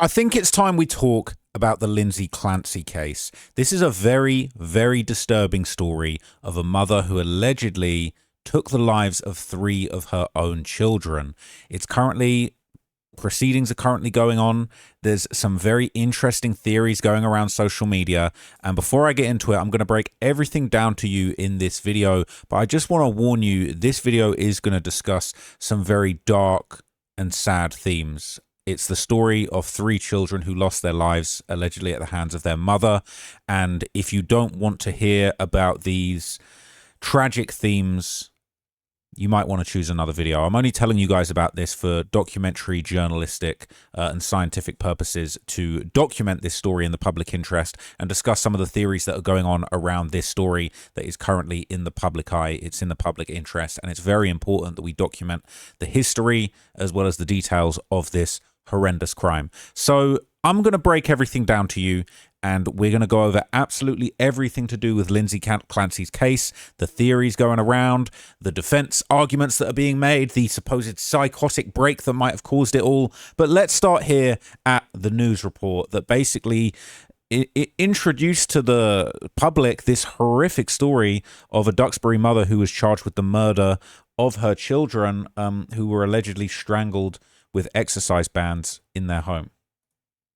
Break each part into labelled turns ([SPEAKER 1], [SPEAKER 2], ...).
[SPEAKER 1] I think it's time we talk about the Lindsay Clancy case. This is a very, very disturbing story of a mother who allegedly took the lives of 3 of her own children. Proceedings are currently going on. There's some very interesting theories going around social media. And before I get into it, I'm going to break everything down to you in this video. But I just want to warn you, this video is going to discuss some very dark and sad themes. It's the story of 3 children who lost their lives allegedly at the hands of their mother. And if you don't want to hear about these tragic themes, you might want to choose another video. I'm only telling you guys about this for documentary, journalistic, and scientific purposes to document this story in the public interest and discuss some of the theories that are going on around this story that is currently in the public eye. It's in the public interest, and it's very important that we document the history as well as the details of this horrendous crime. So I'm going to break everything down to you, and we're going to go over absolutely everything to do with Lindsay Clancy's case, the theories going around, the defense arguments that are being made, the supposed psychotic break that might have caused it all. But let's start here at the news report that basically it introduced to the public this horrific story of a Duxbury mother who was charged with the murder of her children, who were allegedly strangled with exercise bands in their home.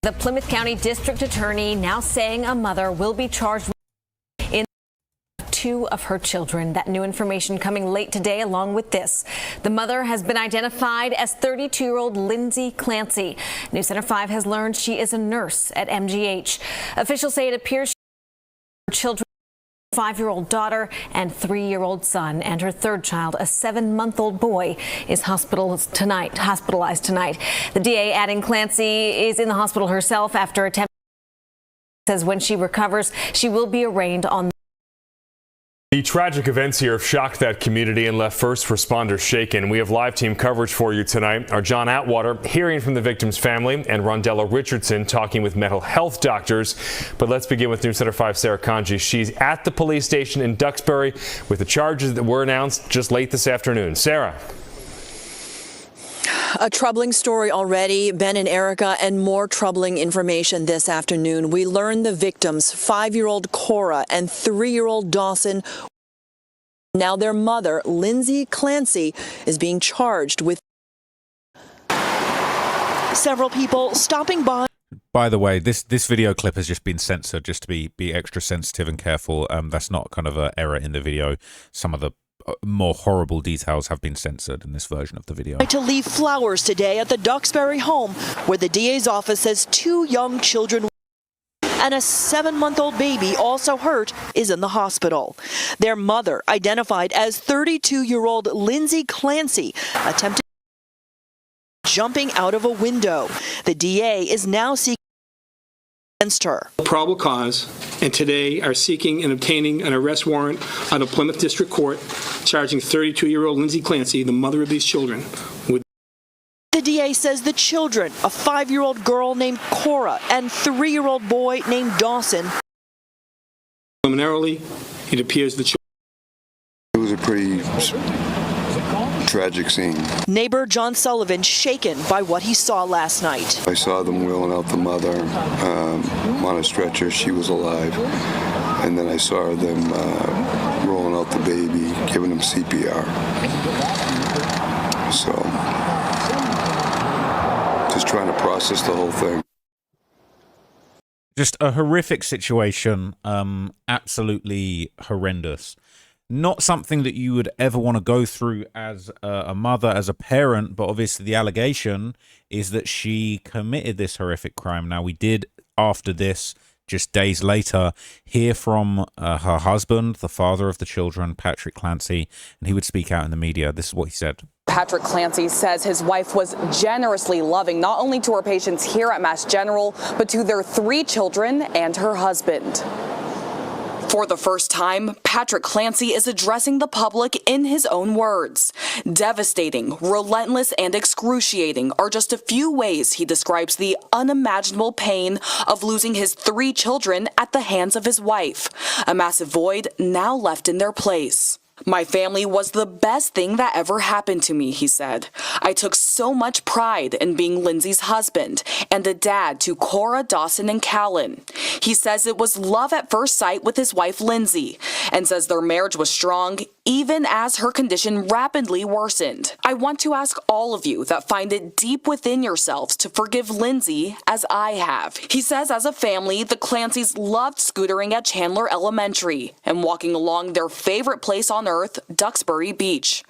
[SPEAKER 2] The Plymouth County District Attorney now saying a mother will be charged in 2 of her children. That new information coming late today along with this. The mother has been identified as 32-year-old Lindsay Clancy. News Center 5 has learned she is a nurse at MGH. Officials say it appears her children, 5-year-old daughter and 3-year-old son, and her 3rd child, a 7-month-old boy, is hospitalized tonight. The DA adding Clancy is in the hospital herself after attempting. Says when she recovers, she will be arraigned on.
[SPEAKER 3] The tragic events here have shocked that community and left first responders shaken. We have live team coverage for you tonight. Our John Atwater hearing from the victim's family and Rondella Richardson talking with mental health doctors. But let's begin with News Center 5's Sarah Kanji. She's at the police station in Duxbury with the charges that were announced just late this afternoon. Sarah.
[SPEAKER 4] A troubling story already, Ben and Erica, and more troubling information this afternoon. We learned the victims, 5-year-old Cora and 3-year-old Dawson. Now their mother, Lindsay Clancy, is being charged with several people stopping by.
[SPEAKER 1] By the way, this video clip has just been censored, just to be extra sensitive and careful. That's not kind of an error in the video. Some of the more horrible details have been censored in this version of the video.
[SPEAKER 4] To leave flowers today at the Duxbury home, where the DA's office says 2 young children and a 7-month-old baby, also hurt, is in the hospital. Their mother, identified as 32-year-old Lindsay Clancy, attempted jumping out of a window. The DA is now seeking against her.
[SPEAKER 5] Probable cause, and today are seeking and obtaining an arrest warrant out of Plymouth District Court, charging 32-year-old Lindsay Clancy, the mother of these children, with.
[SPEAKER 4] The DA says the children, a 5-year-old girl named Cora and 3-year-old boy named Dawson.
[SPEAKER 5] Preliminarily, it appears the children.
[SPEAKER 6] It was a pretty tragic scene.
[SPEAKER 4] Neighbor John Sullivan shaken by what he saw last night.
[SPEAKER 6] I saw them wheeling out the mother on a stretcher. She was alive. And then I saw them rolling out the baby, giving him CPR. So, just trying to process the whole thing.
[SPEAKER 1] Just a horrific situation, absolutely horrendous. Not something that you would ever want to go through as a mother, as a parent, but obviously the allegation is that she committed this horrific crime. Now, we did, after this, just days later, hear from her husband, the father of the children, Patrick Clancy, and he would speak out in the media. This is what he said.
[SPEAKER 7] Patrick Clancy says his wife was generously loving, not only to her patients here at Mass General, but to their 3 children and her husband. For the first time, Patrick Clancy is addressing the public in his own words. Devastating, relentless, and excruciating are just a few ways he describes the unimaginable pain of losing his 3 children at the hands of his wife, a massive void now left in their place. My family was the best thing that ever happened to me, he said. I took so much pride in being Lindsay's husband and a dad to Cora, Dawson, and Callan. He says it was love at first sight with his wife, Lindsay, and says their marriage was strong even as her condition rapidly worsened. I want to ask all of you that find it deep within yourselves to forgive Lindsay as I have. He says as a family, the Clancys loved scootering at Chandler Elementary and walking along their favorite place on earth, Duxbury Beach.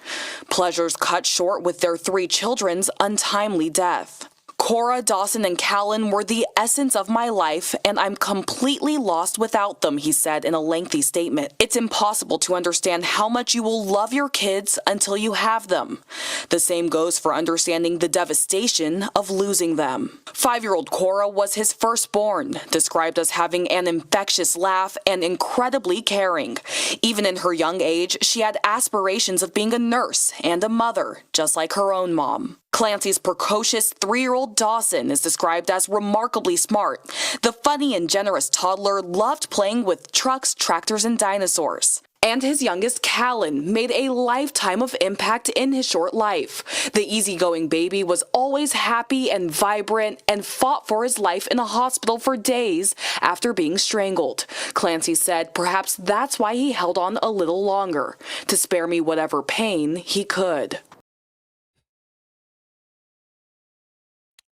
[SPEAKER 7] Pleasures cut short with their 3 children's untimely death. Cora, Dawson, and Callan were the essence of my life, and I'm completely lost without them, he said in a lengthy statement. It's impossible to understand how much you will love your kids until you have them. The same goes for understanding the devastation of losing them. 5-year-old Cora was his firstborn, described as having an infectious laugh and incredibly caring. Even in her young age, she had aspirations of being a nurse and a mother, just like her own mom. Clancy's precocious 3-year-old Dawson is described as remarkably smart. The funny and generous toddler loved playing with trucks, tractors, and dinosaurs. And his youngest, Callan, made a lifetime of impact in his short life. The easygoing baby was always happy and vibrant and fought for his life in a hospital for days after being strangled. Clancy said perhaps that's why he held on a little longer, to spare me whatever pain he could.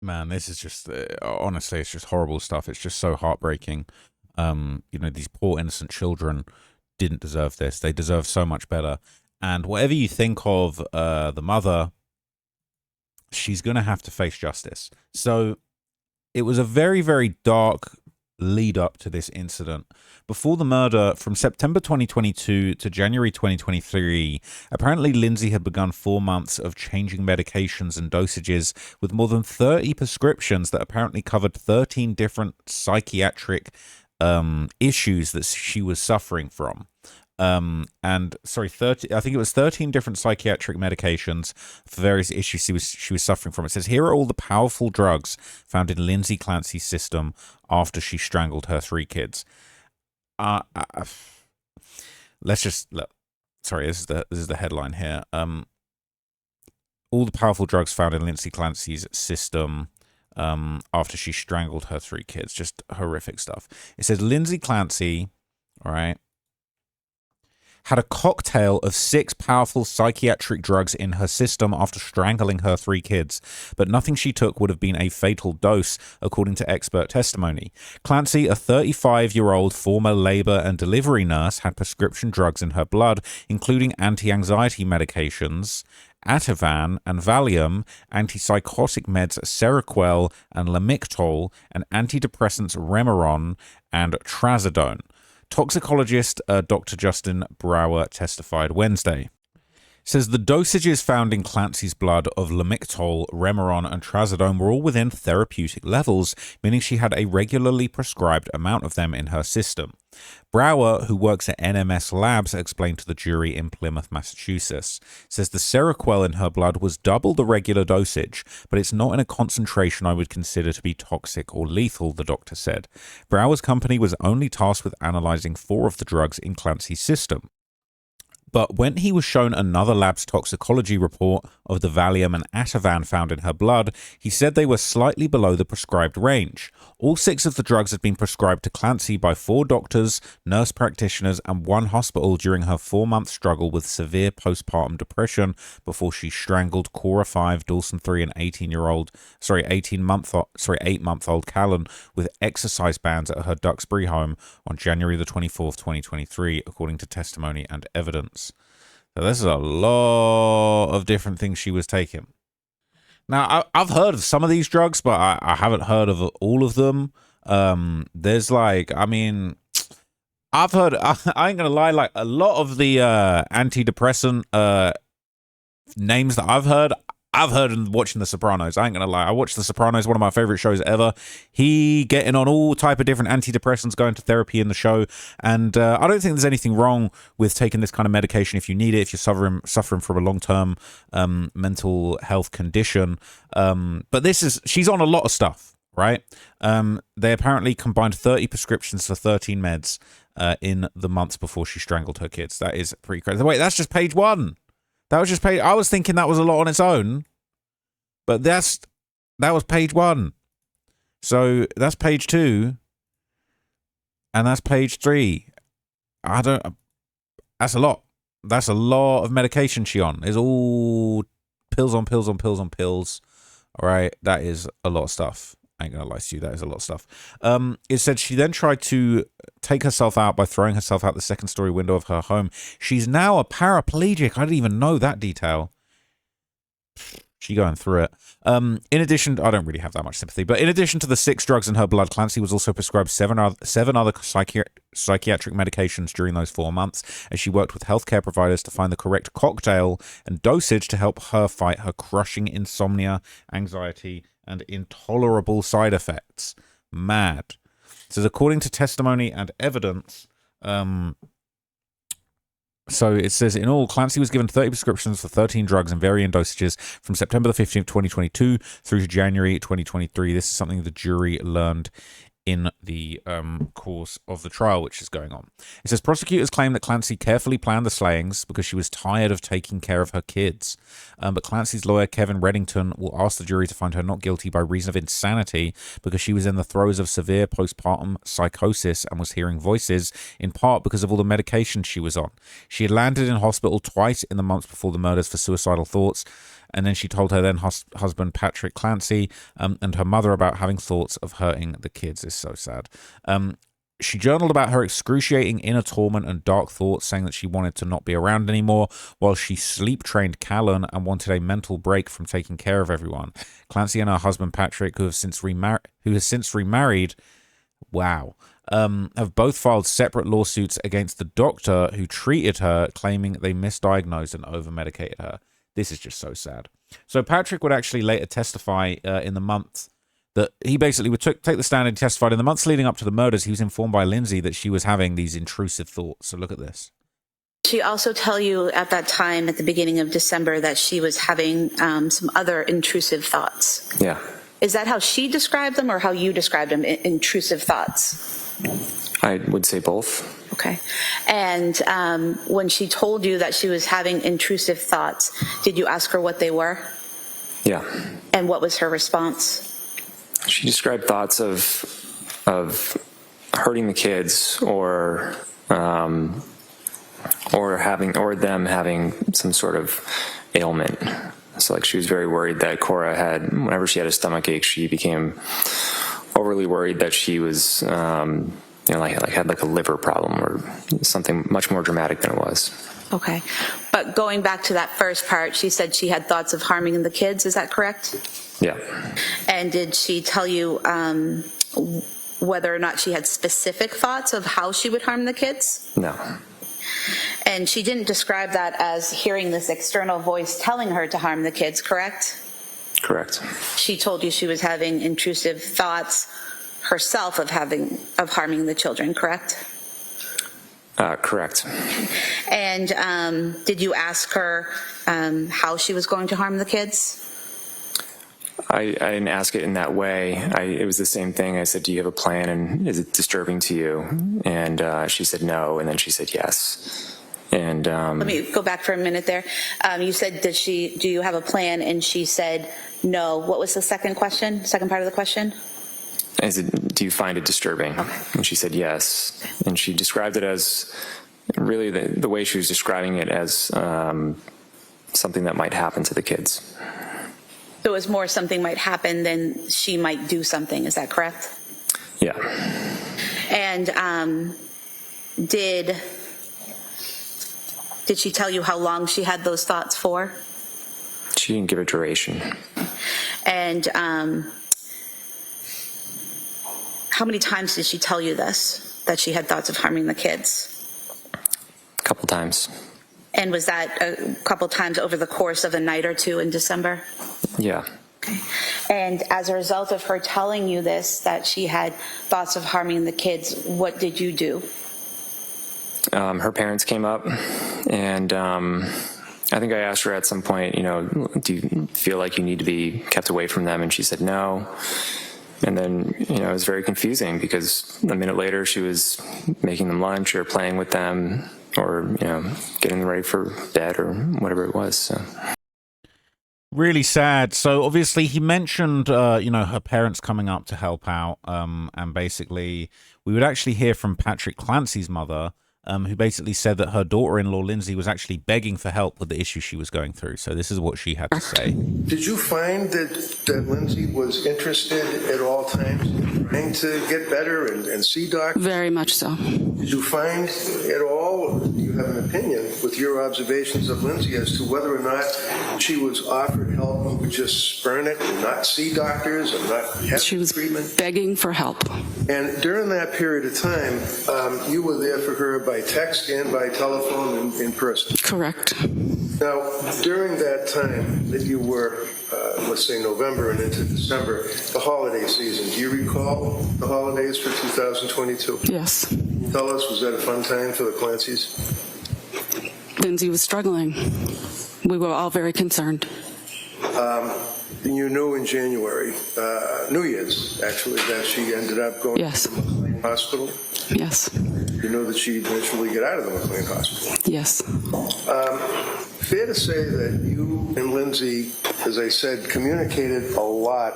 [SPEAKER 1] Man, this is just, honestly, it's just horrible stuff. It's just so heartbreaking. These poor innocent children didn't deserve this. They deserve so much better. And whatever you think of the mother, she's going to have to face justice. So it was a very, very dark lead up to this incident. Before the murder, from September 2022 to January 2023, apparently Lindsay had begun 4 months of changing medications and dosages with more than 30 prescriptions that apparently covered 13 different psychiatric issues that she was suffering from. 30, I think it was 13 different psychiatric medications for various issues she was suffering from. It says, here are all the powerful drugs found in Lindsay Clancy's system after she strangled her 3 kids. Let's just look. Sorry, this is the headline here. All the powerful drugs found in Lindsay Clancy's system after she strangled her 3 kids. Just horrific stuff. It says Lindsay Clancy, all right, had a cocktail of 6 powerful psychiatric drugs in her system after strangling her 3 kids, but nothing she took would have been a fatal dose, according to expert testimony. Clancy, a 35-year-old former labor and delivery nurse, had prescription drugs in her blood, including anti-anxiety medications, Ativan and Valium, antipsychotic meds Seroquel and Lamictal, and antidepressants Remeron and Trazodone. Toxicologist Dr. Justin Brower testified Wednesday. Says the dosages found in Clancy's blood of Lamictal, Remeron, and Trazodone were all within therapeutic levels, meaning she had a regularly prescribed amount of them in her system. Brower, who works at NMS Labs, explained to the jury in Plymouth, Massachusetts, says the Seroquel in her blood was double the regular dosage, but it's not in a concentration I would consider to be toxic or lethal, the doctor said. Brower's company was only tasked with analyzing 4 of the drugs in Clancy's system. But when he was shown another lab's toxicology report of the Valium and Ativan found in her blood, he said they were slightly below the prescribed range. All 6 of the drugs had been prescribed to Clancy by 4 doctors, nurse practitioners, and 1 hospital during her 4-month struggle with severe postpartum depression before she strangled Cora 5, Dawson 3, and 8-month-old Callan with exercise bands at her Duxbury home on January the 24th, 2023, according to testimony and evidence. So this is a lot of different things she was taking. Now, I've heard of some of these drugs, but I haven't heard of all of them. There's like, I mean, I've heard, I ain't gonna lie, like a lot of the antidepressant names that I've heard in watching The Sopranos. I ain't gonna lie, I watched The Sopranos, one of my favorite shows ever. He getting on all type of different antidepressants, going to therapy in the show, and I don't think there's anything wrong with taking this kind of medication if you need it, if you're suffering from a long-term mental health condition. But she's on a lot of stuff, right? They apparently combined 30 prescriptions for 13 meds. in the months before she strangled her kids. That is pretty crazy. Wait, that's just page 1. That was just page... I was thinking that was a lot on its own, but that was page 1. So that's page 2, and that's page 3. That's a lot. That's a lot of medication she on. It's all pills on pills on pills on pills. All right, that is a lot of stuff. I ain't gonna lie to you, that is a lot of stuff. It said she then tried to take herself out by throwing herself out the second-story window of her home. She's now a paraplegic. I didn't even know that detail. She going through it. In addition, I don't really have that much sympathy, but in addition to the 6 drugs in her blood, Clancy was also prescribed 7 other psychiatric medications during those 4 months, as she worked with healthcare providers to find the correct cocktail and dosage to help her fight her crushing insomnia, anxiety, and intolerable side effects. Mad. It says, according to testimony and evidence, so it says, in all, Clancy was given 30 prescriptions for 13 drugs in varying dosages from September the 15th, 2022 through to January 2023. This is something the jury learned in the course of the trial, which is going on. It says, prosecutors claim that Clancy carefully planned the slayings because she was tired of taking care of her kids. But Clancy's lawyer, Kevin Reddington, will ask the jury to find her not guilty by reason of insanity because she was in the throes of severe postpartum psychosis and was hearing voices, in part because of all the medication she was on. She had landed in hospital twice in the months before the murders for suicidal thoughts, and then she told her then husband Patrick Clancy and her mother about having thoughts of hurting the kids. It's so sad. She journaled about her excruciating inner torment and dark thoughts, saying that she wanted to not be around anymore, while she sleep-trained Callan and wanted a mental break from taking care of everyone. Clancy and her husband Patrick, who has since remarried, wow, have both filed separate lawsuits against the doctor who treated her, claiming they misdiagnosed and over-medicated her. This is just so sad. So Patrick would actually later testify in the month that he basically would take the stand and testified in the months leading up to the murders. He was informed by Lindsay that she was having these intrusive thoughts. So look at this.
[SPEAKER 8] She also tell you at that time, at the beginning of December, that she was having some other intrusive thoughts.
[SPEAKER 9] Yeah.
[SPEAKER 8] Is that how she described them or how you described them, intrusive thoughts?
[SPEAKER 9] I would say both.
[SPEAKER 8] Okay. And when she told you that she was having intrusive thoughts, did you ask her what they were?
[SPEAKER 9] Yeah.
[SPEAKER 8] And what was her response?
[SPEAKER 9] She described thoughts of hurting the kids or them having some sort of ailment. So like she was very worried that Cora had, whenever she had a stomach ache, she became overly worried that she was had like a liver problem or something much more dramatic than it was.
[SPEAKER 8] Okay. But going back to that first part, she said she had thoughts of harming the kids. Is that correct?
[SPEAKER 9] Yeah.
[SPEAKER 8] And did she tell you whether or not she had specific thoughts of how she would harm the kids?
[SPEAKER 9] No.
[SPEAKER 8] And she didn't describe that as hearing this external voice telling her to harm the kids, correct?
[SPEAKER 9] Correct.
[SPEAKER 8] She told you she was having intrusive thoughts herself of harming the children, correct?
[SPEAKER 9] Correct.
[SPEAKER 8] And did you ask her how she was going to harm the kids?
[SPEAKER 9] I didn't ask it in that way. It was the same thing. I said, do you have a plan, and is it disturbing to you? And she said no, and then she said yes. And
[SPEAKER 8] let me go back for a minute there. You said, do you have a plan? And she said no. What was the second part of the question?
[SPEAKER 9] I said, do you find it disturbing?
[SPEAKER 8] Okay.
[SPEAKER 9] And she said yes. And she described it as, really the way she was describing it as something that might happen to the kids.
[SPEAKER 8] So it was more something might happen than she might do something. Is that correct?
[SPEAKER 9] Yeah.
[SPEAKER 8] And did she tell you how long she had those thoughts for?
[SPEAKER 9] She didn't give a duration.
[SPEAKER 8] And how many times did she tell you this, that she had thoughts of harming the kids?
[SPEAKER 9] A couple times.
[SPEAKER 8] And was that a couple times over the course of a night or two in December?
[SPEAKER 9] Yeah.
[SPEAKER 8] Okay. And as a result of her telling you this, that she had thoughts of harming the kids, what did you do?
[SPEAKER 9] Her parents came up, and I think I asked her at some point, do you feel like you need to be kept away from them? And she said no. And then, it was very confusing because a minute later she was making them lunch or playing with them or, getting them ready for bed or whatever it was. So.
[SPEAKER 1] Really sad. So obviously he mentioned, her parents coming up to help out. And basically we would actually hear from Patrick Clancy's mother, who basically said that her daughter-in-law, Lindsay, was actually begging for help with the issue she was going through. So this is what she had to say.
[SPEAKER 10] Did you find that Lindsay was interested at all times in trying to get better and see doctors?
[SPEAKER 11] Very much so.
[SPEAKER 10] Did you find at all, do you have an opinion with your observations of Lindsay as to whether or not she was offered help and would just spurn it and not see doctors and not have
[SPEAKER 11] She was
[SPEAKER 10] treatment?
[SPEAKER 11] begging for help.
[SPEAKER 10] And during that period of time, you were there for her by text and by telephone and in person.
[SPEAKER 11] Correct.
[SPEAKER 10] Now, during that time that you were, let's say November and into December, the holiday season, do you recall the holidays for 2022?
[SPEAKER 11] Yes.
[SPEAKER 10] Can you tell us, was that a fun time for the Clancys?
[SPEAKER 11] Lindsay was struggling. We were all very concerned.
[SPEAKER 10] You knew in January, New Year's, actually, that she ended up going
[SPEAKER 11] Yes.
[SPEAKER 10] to the McLean Hospital.
[SPEAKER 11] Yes.
[SPEAKER 10] You know that she'd eventually get out of the McLean Hospital.
[SPEAKER 11] Yes.
[SPEAKER 10] Fair to say that you and Lindsay, as I said, communicated a lot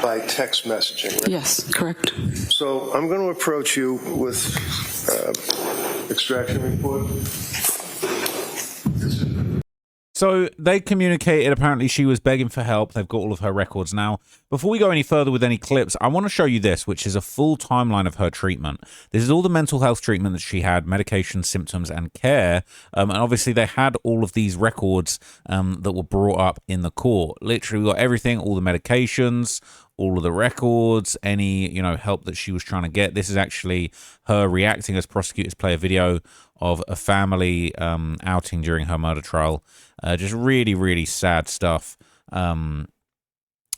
[SPEAKER 10] by text messaging, right?
[SPEAKER 11] Yes, correct.
[SPEAKER 10] So I'm going to approach you with extraction report.
[SPEAKER 1] So they communicated, apparently she was begging for help. They've got all of her records now. Before we go any further with any clips, I want to show you this, which is a full timeline of her treatment. This is all the mental health treatment that she had, medication, symptoms, and care. And obviously they had all of these records that were brought up in the court. Literally we got everything, all the medications, all of the records, any, help that she was trying to get. This is actually her reacting as prosecutors play a video of a family outing during her murder trial. Just really, really sad stuff.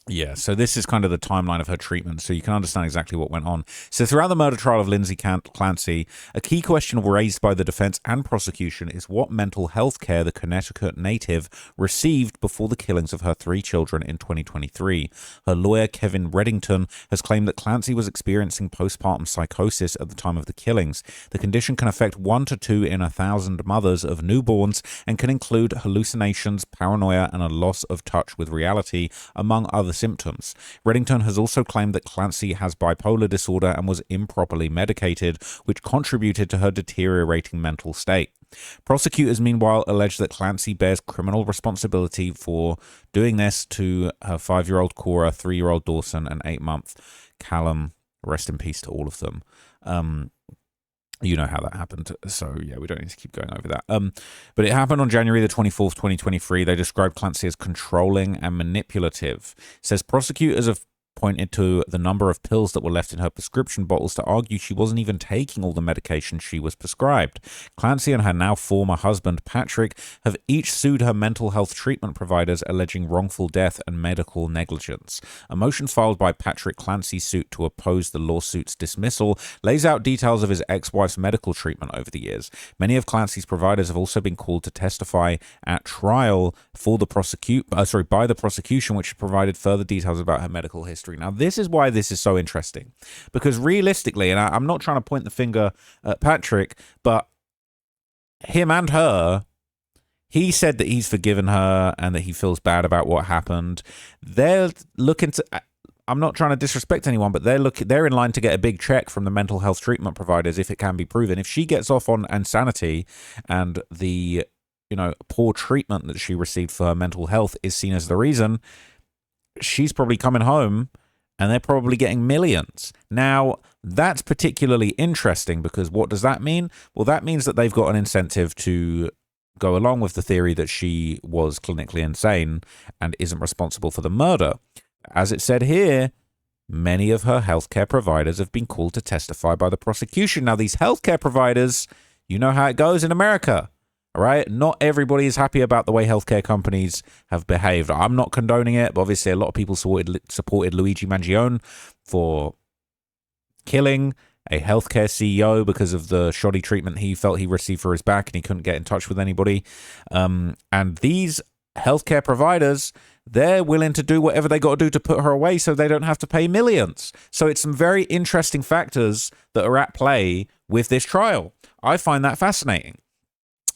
[SPEAKER 1] Yeah, so this is kind of the timeline of her treatment, so you can understand exactly what went on. So throughout the murder trial of Lindsay Clancy, a key question raised by the defense and prosecution is what mental health care the Connecticut native received before the killings of her 3 children in 2023. Her lawyer, Kevin Reddington, has claimed that Clancy was experiencing postpartum psychosis at the time of the killings. The condition can affect 1 to 2 in 1,000 mothers of newborns and can include hallucinations, paranoia, and a loss of touch with reality, among other symptoms. Reddington has also claimed that Clancy has bipolar disorder and was improperly medicated, which contributed to her deteriorating mental state. Prosecutors, meanwhile, allege that Clancy bears criminal responsibility for doing this to her 5-year-old Cora, 3-year-old Dawson, and 8-month Callum. Rest in peace to all of them. You know how that happened, so yeah, we don't need to keep going over that. But it happened on January the 24th, 2023. They described Clancy as controlling and manipulative. It says prosecutors have pointed to the number of pills that were left in her prescription bottles to argue she wasn't even taking all the medication she was prescribed. Clancy and her now former husband, Patrick, have each sued her mental health treatment providers alleging wrongful death and medical negligence. A motion filed by Patrick Clancy's suit to oppose the lawsuit's dismissal lays out details of his ex-wife's medical treatment over the years. Many of Clancy's providers have also been called to testify at trial for the by the prosecution, which provided further details about her medical history. Now, this is why this is so interesting, because realistically, and I'm not trying to point the finger at Patrick, but him and her, he said that he's forgiven her and that he feels bad about what happened. They're looking to, I'm not trying to disrespect anyone, but they're in line to get a big check from the mental health treatment providers if it can be proven. If she gets off on insanity and the, poor treatment that she received for her mental health is seen as the reason, she's probably coming home and they're probably getting millions. Now, that's particularly interesting because what does that mean? Well, that means that they've got an incentive to go along with the theory that she was clinically insane and isn't responsible for the murder. As it said here, many of her healthcare providers have been called to testify by the prosecution. Now, these healthcare providers, you know how it goes in America. All right, not everybody is happy about the way healthcare companies have behaved. I'm not condoning it, but obviously a lot of people supported Luigi Mangione for killing a healthcare CEO because of the shoddy treatment he felt he received for his back and he couldn't get in touch with anybody. And these healthcare providers, they're willing to do whatever they got to do to put her away so they don't have to pay millions. So it's some very interesting factors that are at play with this trial. I find that fascinating.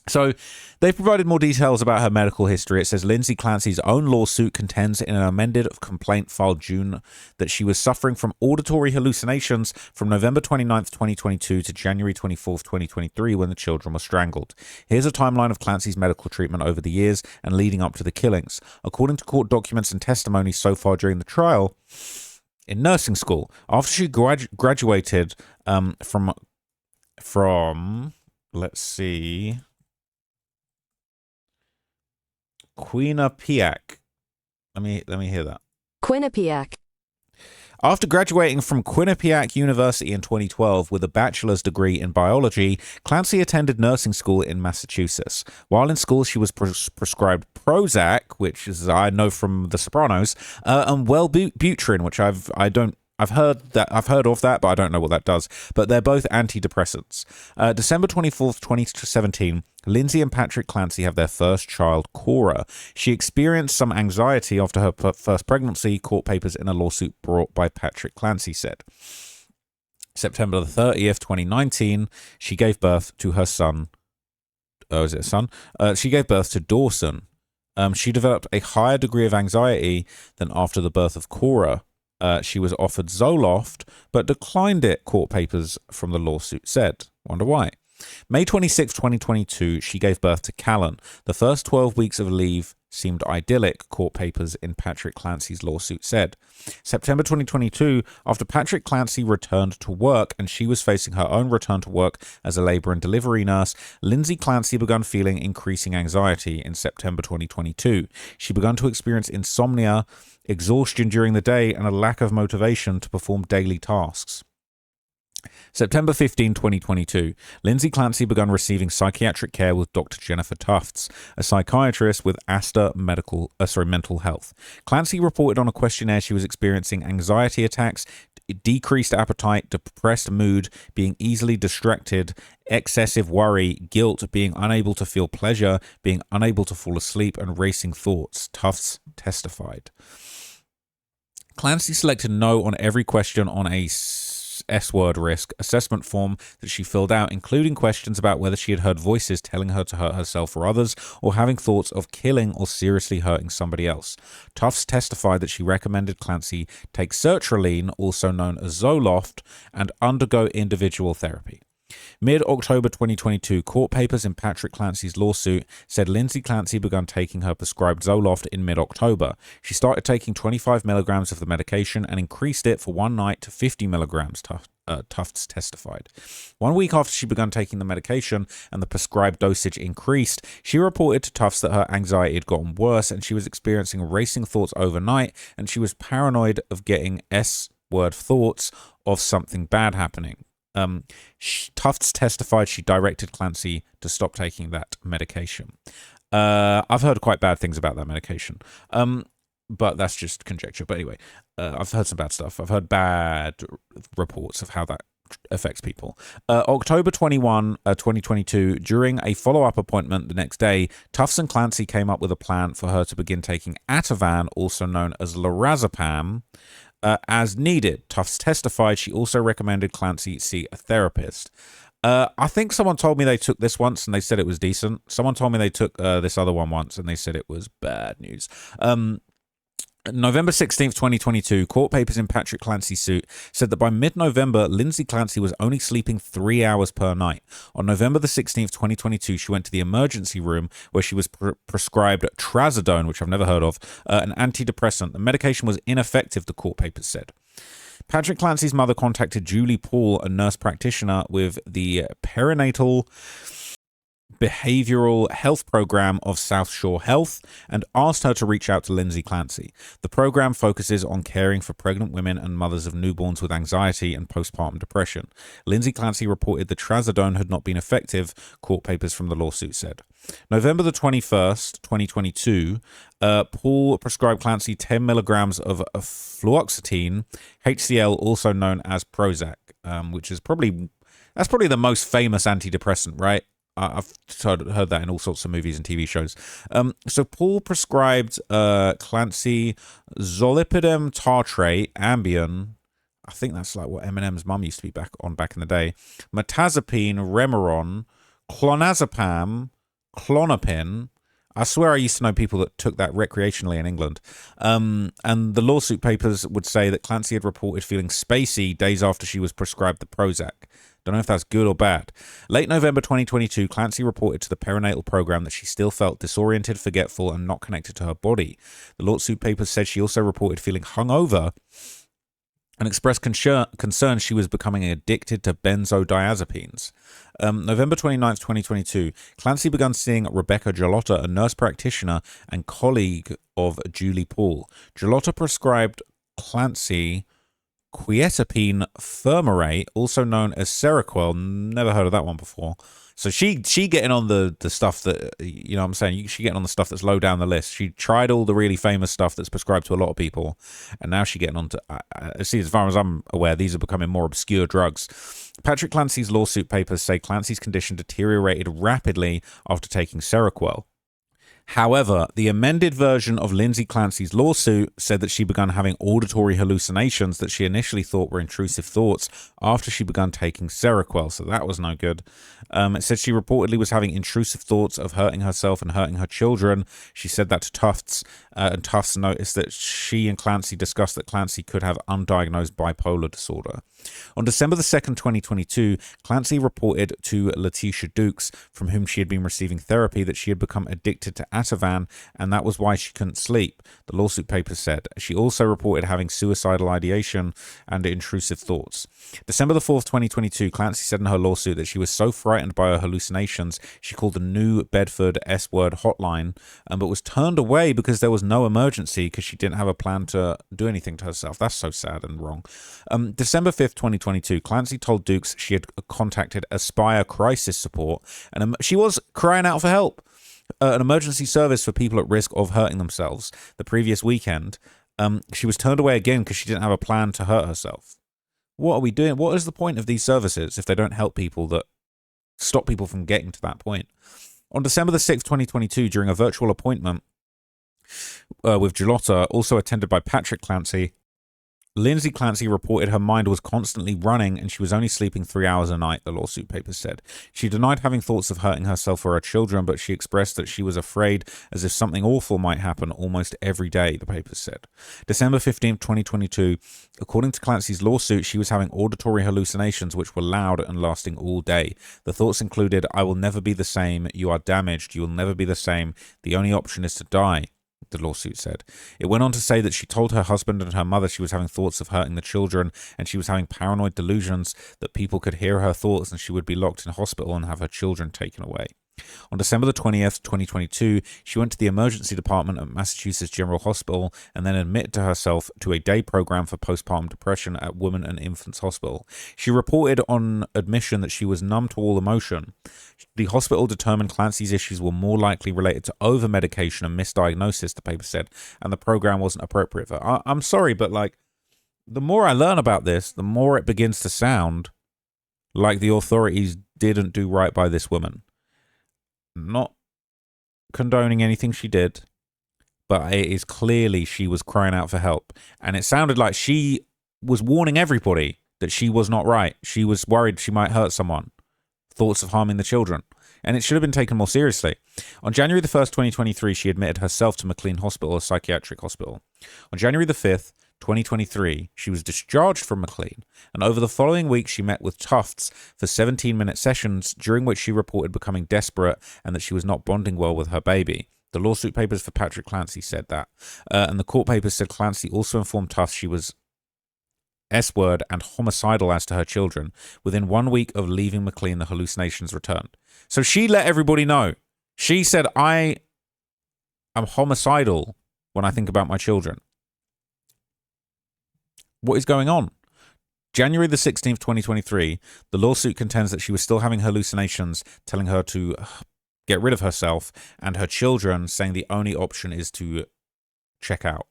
[SPEAKER 1] So they provided more details about her medical history. It says Lindsay Clancy's own lawsuit contends in an amended complaint filed June that she was suffering from auditory hallucinations from November 29th, 2022 to January 24th, 2023 when the children were strangled. Here's a timeline of Clancy's medical treatment over the years and leading up to the killings. According to court documents and testimony so far during the trial, in nursing school, after she graduated from let's see, Quinnipiac. Let me hear that.
[SPEAKER 12] Quinnipiac.
[SPEAKER 1] After graduating from Quinnipiac University in 2012 with a bachelor's degree in biology, Clancy attended nursing school in Massachusetts. While in school, she was prescribed Prozac, which is I know from The Sopranos, and Wellbutrin, which I've heard of that, but I don't know what that does. But they're both antidepressants. December 24th, 2017, Lindsay and Patrick Clancy have their first child, Cora. She experienced some anxiety after her first pregnancy, court papers in a lawsuit brought by Patrick Clancy said. September the 30th, 2019, she gave birth to her son. Oh, is it a son? She gave birth to Dawson. She developed a higher degree of anxiety than after the birth of Cora. She was offered Zoloft, but declined it, court papers from the lawsuit said. Wonder why. May 26, 2022, she gave birth to Callan. The first 12 weeks of leave seemed idyllic, court papers in Patrick Clancy's lawsuit said. September 2022, after Patrick Clancy returned to work and she was facing her own return to work as a labor and delivery nurse, Lindsay Clancy began feeling increasing anxiety in September 2022. She began to experience insomnia, exhaustion during the day, and a lack of motivation to perform daily tasks. September 15, 2022, Lindsay Clancy began receiving psychiatric care with Dr. Jennifer Tufts, a psychiatrist with Astor Mental Health. Clancy reported on a questionnaire she was experiencing anxiety attacks, decreased appetite, depressed mood, being easily distracted, excessive worry, guilt, being unable to feel pleasure, being unable to fall asleep, and racing thoughts, Tufts testified. Clancy selected no on every question on a S-word risk assessment form that she filled out, including questions about whether she had heard voices telling her to hurt herself or others, or having thoughts of killing or seriously hurting somebody else. Tufts testified that she recommended Clancy take sertraline, also known as Zoloft, and undergo individual therapy. Mid-October 2022, court papers in Patrick Clancy's lawsuit said Lindsay Clancy began taking her prescribed Zoloft in mid-October. She started taking 25 milligrams of the medication and increased it for one night to 50 milligrams, Tufts testified. 1 week after she began taking the medication and the prescribed dosage increased, she reported to Tufts that her anxiety had gotten worse and she was experiencing racing thoughts overnight, and she was paranoid of getting S-word thoughts of something bad happening. Tufts testified she directed Clancy to stop taking that medication. I've heard quite bad things about that medication, but that's just conjecture. But anyway, I've heard some bad stuff. I've heard bad reports of how that affects people. October 21, 2022, during a follow-up appointment the next day, Tufts and Clancy came up with a plan for her to begin taking Ativan, also known as lorazepam, as needed. Tufts testified she also recommended Clancy see a therapist. I think someone told me they took this once and they said it was decent. Someone told me they took this other one once and they said it was bad news. November 16th, 2022, court papers in Patrick Clancy's suit said that by mid-November, Lindsay Clancy was only sleeping 3 hours per night. On November the 16th, 2022, she went to the emergency room where she was prescribed trazodone, which I've never heard of, an antidepressant. The medication was ineffective, the court papers said. Patrick Clancy's mother contacted Julie Paul, a nurse practitioner with the perinatal behavioral health program of South Shore Health, and asked her to reach out to Lindsay Clancy. The program focuses on caring for pregnant women and mothers of newborns with anxiety and postpartum depression. Lindsay Clancy reported the trazodone had not been effective, court papers from the lawsuit said. November the 21st, 2022, Paul prescribed Clancy 10 milligrams of fluoxetine, HCl, also known as Prozac, which is probably the most famous antidepressant, right? I've heard that in all sorts of movies and TV shows. So Paul prescribed Clancy zolpidem tartrate, Ambien. I think that's like what Eminem's mum used to be back in the day. Mirtazapine, Remeron, clonazepam, Klonopin. I swear I used to know people that took that recreationally in England. And the lawsuit papers would say that Clancy had reported feeling spacey days after she was prescribed the Prozac. Don't know if that's good or bad. Late November 2022, Clancy reported to the perinatal program that she still felt disoriented, forgetful, and not connected to her body. The lawsuit papers said she also reported feeling hungover and expressed concern she was becoming addicted to benzodiazepines. November 29th, 2022, Clancy began seeing Rebecca Gelotta, a nurse practitioner and colleague of Julie Paul. Gelotta prescribed Clancy quetiapine fumarate, also known as Seroquel. Never heard of that one before. So she getting on the stuff that, you know what I'm saying, she getting on the stuff that's low down the list. She tried all the really famous stuff that's prescribed to a lot of people, and now she's getting on to, see, as far as I'm aware, these are becoming more obscure drugs. Patrick Clancy's lawsuit papers say Clancy's condition deteriorated rapidly after taking Seroquel. However, the amended version of Lindsay Clancy's lawsuit said that she began having auditory hallucinations that she initially thought were intrusive thoughts after she began taking Seroquel, so that was no good. It said she reportedly was having intrusive thoughts of hurting herself and hurting her children. She said that to Tufts, and Tufts noticed that she and Clancy discussed that Clancy could have undiagnosed bipolar disorder. On December the 2nd, 2022, Clancy reported to Letitia Dukes, from whom she had been receiving therapy, that she had become addicted to Ativan, and that was why she couldn't sleep, the lawsuit papers said. She also reported having suicidal ideation and intrusive thoughts. December the 4th, 2022, Clancy said in her lawsuit that she was so frightened by her hallucinations, she called the New Bedford S-Word hotline, but was turned away because there was no emergency because she didn't have a plan to do anything to herself. That's so sad and wrong. December 5th, 2022, Clancy told Dukes she had contacted Aspire Crisis Support, and she was crying out for help. An emergency service for people at risk of hurting themselves. The previous weekend, she was turned away again because she didn't have a plan to hurt herself. What are we doing? What is the point of these services if they don't help people, that stop people from getting to that point? On December the 6th, 2022, during a virtual appointment with Gelotta, also attended by Patrick Clancy, Lindsay Clancy reported her mind was constantly running and she was only sleeping 3 hours a night, the lawsuit papers said. She denied having thoughts of hurting herself or her children, but she expressed that she was afraid as if something awful might happen almost every day, the papers said. December 15th, 2022, according to Clancy's lawsuit, she was having auditory hallucinations which were loud and lasting all day. The thoughts included, "I will never be the same, you are damaged, you will never be the same, the only option is to die," the lawsuit said. It went on to say that she told her husband and her mother she was having thoughts of hurting the children, and she was having paranoid delusions that people could hear her thoughts and she would be locked in hospital and have her children taken away. On December the 20th, 2022, she went to the emergency department at Massachusetts General Hospital and then admitted to herself to a day program for postpartum depression at Women and Infants Hospital. She reported on admission that she was numb to all emotion. The hospital determined Clancy's issues were more likely related to over-medication and misdiagnosis, the paper said, and the program wasn't appropriate for her. I'm sorry, but like, the more I learn about this, the more it begins to sound like the authorities didn't do right by this woman. Not condoning anything she did, but it is clearly she was crying out for help. And it sounded like she was warning everybody that she was not right. She was worried she might hurt someone. Thoughts of harming the children. And it should have been taken more seriously. On January the 1st, 2023, she admitted herself to McLean Hospital, a psychiatric hospital. On January the 5th, 2023, she was discharged from McLean, and over the following week she met with Tufts for 17-minute sessions, during which she reported becoming desperate and that she was not bonding well with her baby. The lawsuit papers for Patrick Clancy said that. And the court papers said Clancy also informed Tufts she was S-word and homicidal as to her children. Within 1 week of leaving McLean, the hallucinations returned. So she let everybody know. She said, "I am homicidal when I think about my children." What is going on? January the 16th, 2023, the lawsuit contends that she was still having hallucinations, telling her to get rid of herself, and her children saying the only option is to check out.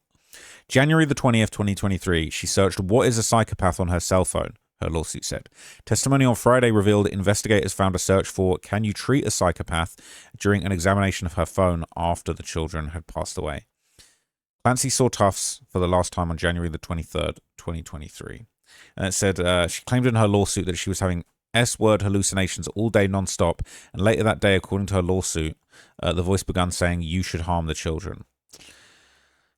[SPEAKER 1] January the 20th, 2023, she searched "what is a psychopath" on her cell phone. her lawsuit said. Testimony on Friday revealed investigators found a search for "Can you treat a psychopath?" during an examination of her phone after the children had passed away. Clancy saw Tufts for the last time on January the 23rd, 2023. And it said she claimed in her lawsuit that she was having S-word hallucinations all day non-stop, and later that day, according to her lawsuit, the voice began saying, "You should harm the children."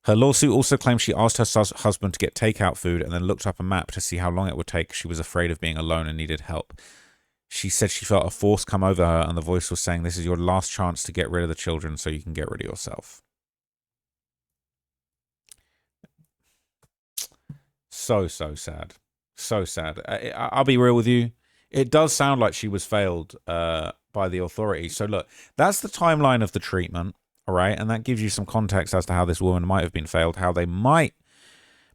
[SPEAKER 1] Her lawsuit also claims she asked her husband to get takeout food and then looked up a map to see how long it would take. She was afraid of being alone and needed help. She said she felt a force come over her, and the voice was saying, "This is your last chance to get rid of the children so you can get rid of yourself." So sad. So sad. I'll be real with you. It does sound like she was failed by the authorities. So look, that's the timeline of the treatment, all right? And that gives you some context as to how this woman might have been failed, how they might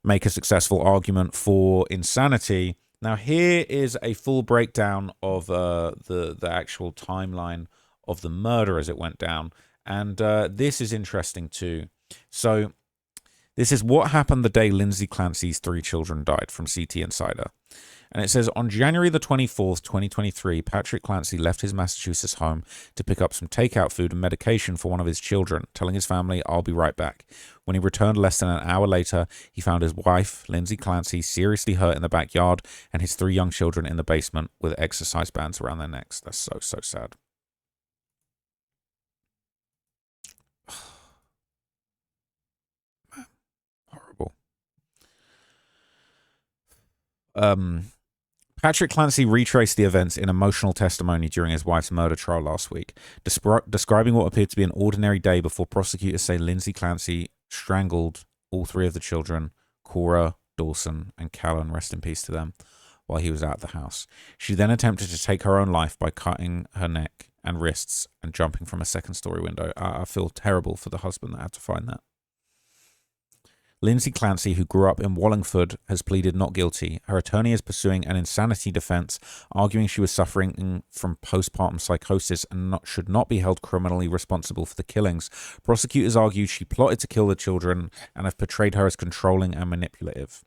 [SPEAKER 1] make a successful argument for insanity. Now, here is a full breakdown of the actual timeline of the murder as it went down. And this is interesting too. So this is what happened the day Lindsay Clancy's 3 children died, from CT Insider. And it says, on January the 24th, 2023, Patrick Clancy left his Massachusetts home to pick up some takeout food and medication for one of his children, telling his family, "I'll be right back." When he returned less than an hour later, he found his wife, Lindsay Clancy, seriously hurt in the backyard and his 3 young children in the basement with exercise bands around their necks. That's so sad. Horrible. Patrick Clancy retraced the events in emotional testimony during his wife's murder trial last week, describing what appeared to be an ordinary day before prosecutors say Lindsay Clancy strangled all 3 of the children, Cora, Dawson, and Callan, rest in peace to them, while he was out of the house. She then attempted to take her own life by cutting her neck and wrists and jumping from a second-story window. I feel terrible for the husband that had to find that. Lindsay Clancy, who grew up in Wallingford, has pleaded not guilty. Her attorney is pursuing an insanity defense, arguing she was suffering from postpartum psychosis and should not be held criminally responsible for the killings. Prosecutors argued she plotted to kill the children and have portrayed her as controlling and manipulative.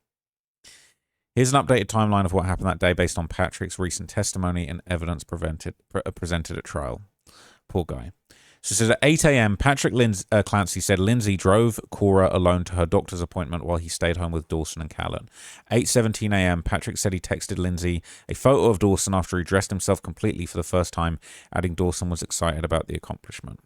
[SPEAKER 1] Here's an updated timeline of what happened that day based on Patrick's recent testimony and evidence presented at trial. Poor guy. So it says at 8 a.m., Patrick Clancy said Lindsay drove Cora alone to her doctor's appointment while he stayed home with Dawson and Callan. 8:17 a.m., Patrick said he texted Lindsay a photo of Dawson after he dressed himself completely for the first time, adding Dawson was excited about the accomplishment.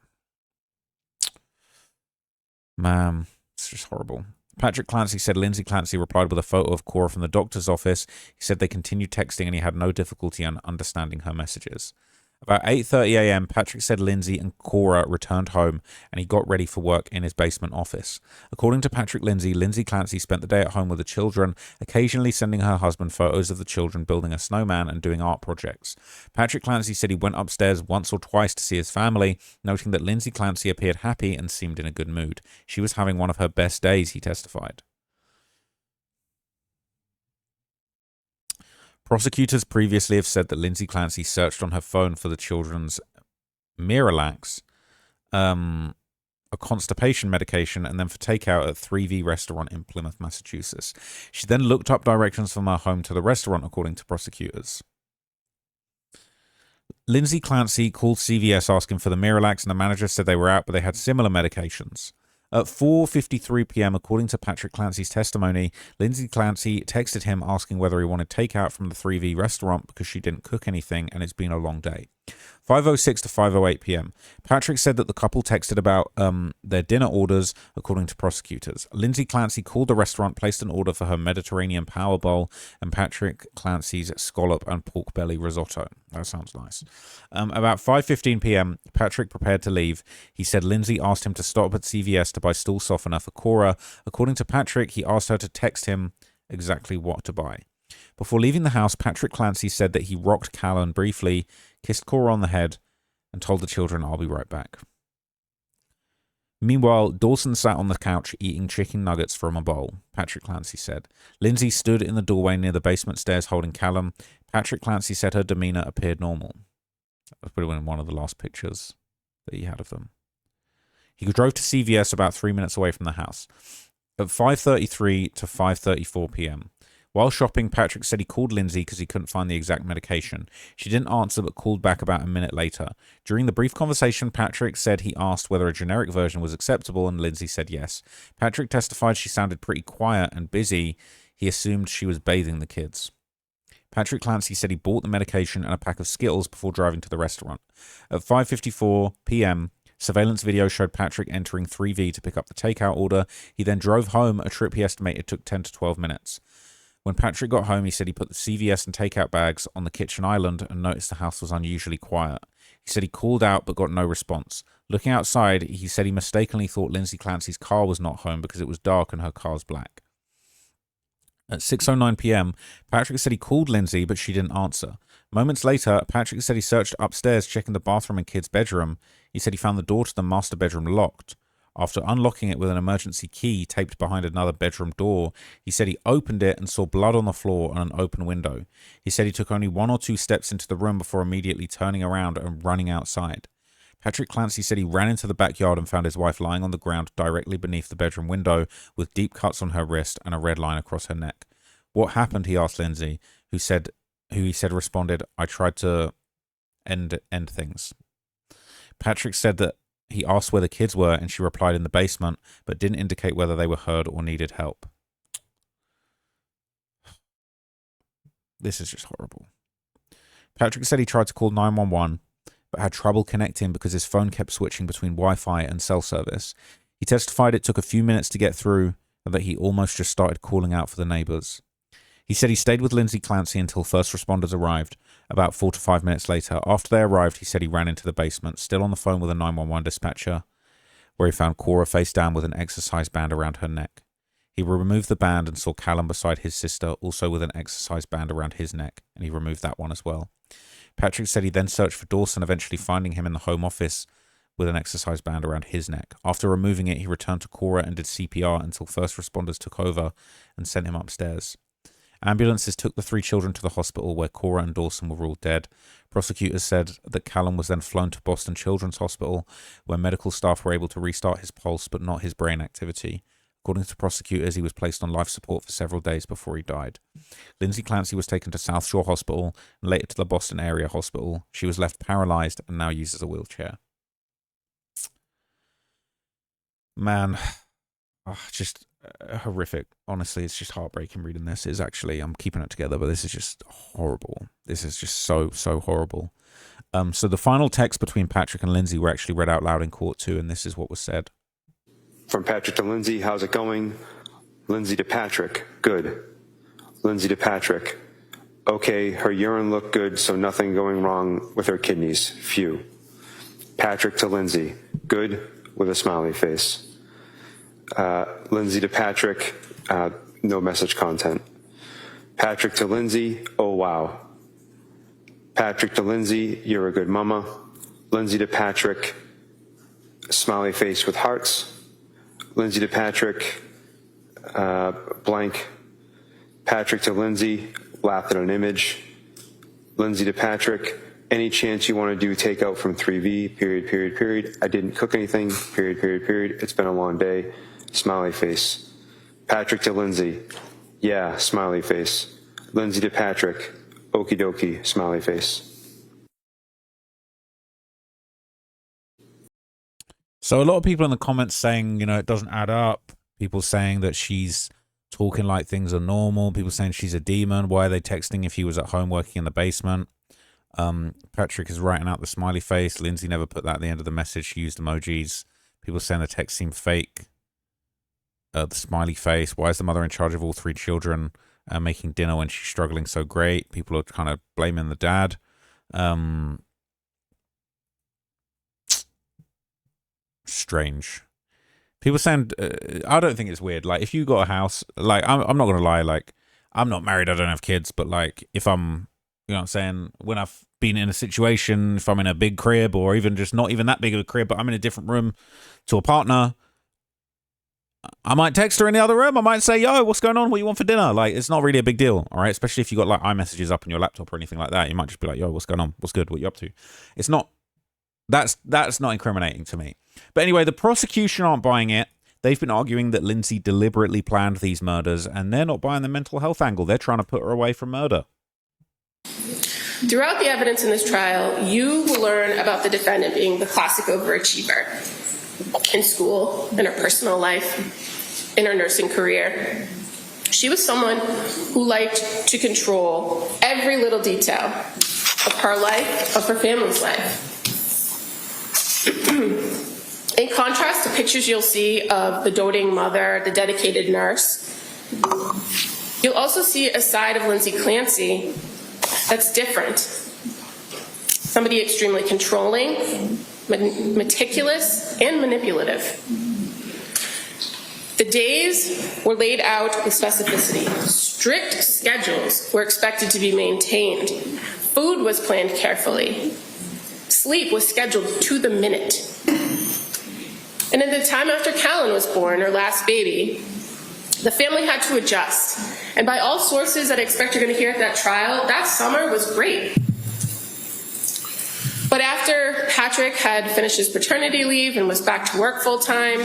[SPEAKER 1] Man, it's just horrible. Patrick Clancy said Lindsay Clancy replied with a photo of Cora from the doctor's office. He said they continued texting and he had no difficulty in understanding her messages. About 8:30 a.m., Patrick said Lindsay and Cora returned home and he got ready for work in his basement office. According to Patrick Lindsay Clancy spent the day at home with the children, occasionally sending her husband photos of the children building a snowman and doing art projects. Patrick Clancy said he went upstairs once or twice to see his family, noting that Lindsay Clancy appeared happy and seemed in a good mood. She was having one of her best days, he testified. Prosecutors previously have said that Lindsay Clancy searched on her phone for the children's Miralax, a constipation medication, and then for takeout at 3V restaurant in Plymouth, Massachusetts. She then looked up directions from her home to the restaurant, according to prosecutors. Lindsay Clancy called CVS asking for the Miralax, and the manager said they were out, but they had similar medications. At 4:53 p.m., according to Patrick Clancy's testimony, Lindsay Clancy texted him asking whether he wanted takeout from the 3V restaurant because she didn't cook anything and it's been a long day. 5:06 to 5:08 p.m. Patrick said that the couple texted about their dinner orders, according to prosecutors. Lindsay Clancy called the restaurant, placed an order for her Mediterranean Power Bowl and Patrick Clancy's scallop and pork belly risotto. That sounds nice. About 5:15 p.m., Patrick prepared to leave. He said Lindsay asked him to stop at CVS to buy stool softener for Cora. According to Patrick, he asked her to text him exactly what to buy. Before leaving the house, Patrick Clancy said that he rocked Callan briefly, kissed Cora on the head, and told the children, "I'll be right back." Meanwhile, Dawson sat on the couch eating chicken nuggets from a bowl, Patrick Clancy said. Lindsay stood in the doorway near the basement stairs holding Callan. Patrick Clancy said her demeanor appeared normal. That was probably one of the last pictures that he had of them. He drove to CVS about 3 minutes away from the house. At 5:33 to 5:34 p.m., While shopping, Patrick said he called Lindsay because he couldn't find the exact medication. She didn't answer but called back about a minute later. During the brief conversation, Patrick said he asked whether a generic version was acceptable, and Lindsay said yes. Patrick testified she sounded pretty quiet and busy. He assumed she was bathing the kids. Patrick Clancy said he bought the medication and a pack of Skittles before driving to the restaurant. At 5:54 p.m., surveillance video showed Patrick entering 3V to pick up the takeout order. He then drove home, a trip he estimated took 10 to 12 minutes. When Patrick got home, he said he put the CVS and takeout bags on the kitchen island and noticed the house was unusually quiet. He said he called out but got no response. Looking outside, he said he mistakenly thought Lindsay Clancy's car was not home because it was dark and her car's black. At 6:09 p.m., Patrick said he called Lindsay, but she didn't answer. Moments later, Patrick said he searched upstairs, checking the bathroom and kids' bedroom. He said he found the door to the master bedroom locked. After unlocking it with an emergency key taped behind another bedroom door, he said he opened it and saw blood on the floor and an open window. He said he took only 1 or 2 steps into the room before immediately turning around and running outside. Patrick Clancy said he ran into the backyard and found his wife lying on the ground directly beneath the bedroom window with deep cuts on her wrist and a red line across her neck. What happened, he asked Lindsay, who he said responded, I tried to end things. Patrick said that he asked where the kids were and she replied in the basement, but didn't indicate whether they were heard or needed help. This is just horrible. Patrick said he tried to call 911, but had trouble connecting because his phone kept switching between Wi-Fi and cell service. He testified it took a few minutes to get through and that he almost just started calling out for the neighbors. He said he stayed with Lindsay Clancy until first responders arrived, about 4 to 5 minutes later. After they arrived, he said he ran into the basement, still on the phone with a 911 dispatcher, where he found Cora face down with an exercise band around her neck. He removed the band and saw Callum beside his sister, also with an exercise band around his neck, and he removed that one as well. Patrick said he then searched for Dawson, eventually finding him in the home office with an exercise band around his neck. After removing it, he returned to Cora and did CPR until first responders took over and sent him upstairs. Ambulances took the 3 children to the hospital where Cora and Dawson were ruled dead. Prosecutors said that Callum was then flown to Boston Children's Hospital, where medical staff were able to restart his pulse but not his brain activity. According to prosecutors, he was placed on life support for several days before he died. Lindsay Clancy was taken to South Shore Hospital and later to the Boston area hospital. She was left paralyzed and now uses a wheelchair. Man, just horrific. Honestly, it's just heartbreaking reading this. It's actually, I'm keeping it together, but this is just horrible. This is just so horrible. So the final text between Patrick and Lindsay were actually read out loud in court too, and this is what was said.
[SPEAKER 12] From Patrick to Lindsay, how's it going? Lindsay to Patrick, good. Lindsay to Patrick, okay, her urine looked good, so nothing going wrong with her kidneys, phew. Patrick to Lindsay, good, with a smiley face. Lindsay to Patrick, no message content. Patrick to Lindsay, oh wow. Patrick to Lindsay, you're a good mama. Lindsay to Patrick, smiley face with hearts. Lindsay to Patrick, blank. Patrick to Lindsay, laughed at an image. Lindsay to Patrick, any chance you want to do takeout from 3V, period. I didn't cook anything, period. It's been a long day. Smiley face. Patrick to Lindsay, yeah, smiley face. Lindsay to Patrick, okie dokie, smiley face.
[SPEAKER 1] So a lot of people in the comments saying, you know, it doesn't add up. People saying that she's talking like things are normal. People saying she's a demon. Why are they texting if he was at home working in the basement? Patrick is writing out the smiley face. Lindsay never put that at the end of the message. She used emojis. People saying the text seemed fake. The smiley face. Why is the mother in charge of all 3 children making dinner when she's struggling so great? People are kind of blaming the dad. Strange. People saying, I don't think it's weird. Like, if you got a house, like, I'm not going to lie, like, I'm not married, I don't have kids, but, like, if I'm, you know what I'm saying, when I've been in a situation, if I'm in a big crib, or even just not even that big of a crib, but I'm in a different room to a partner, I might text her in the other room. I might say, yo, what's going on? What do you want for dinner? Like, it's not really a big deal, all right? Especially if you got, like, iMessages up on your laptop or anything like that. You might just be like, yo, what's going on? What's good? What you up to? It's not, that's not incriminating to me. But anyway, the prosecution aren't buying it. they've been arguing that Lindsay deliberately planned these murders, and they're not buying the mental health angle. They're trying to put her away from murder.
[SPEAKER 13] Throughout the evidence in this trial, you will learn about the defendant being the classic overachiever in school, in her personal life, in her nursing career. She was someone who liked to control every little detail of her life, of her family's life. In contrast to pictures you'll see of the doting mother, the dedicated nurse, you'll also see a side of Lindsay Clancy that's different. Somebody extremely controlling, meticulous, and manipulative. The days were laid out with specificity. Strict schedules were expected to be maintained. Food was planned carefully. Sleep was scheduled to the minute. And in the time after Callan was born, her last baby, the family had to adjust. And by all sources that I expect you're going to hear at that trial, that summer was great. But after Patrick had finished his paternity leave and was back to work full time,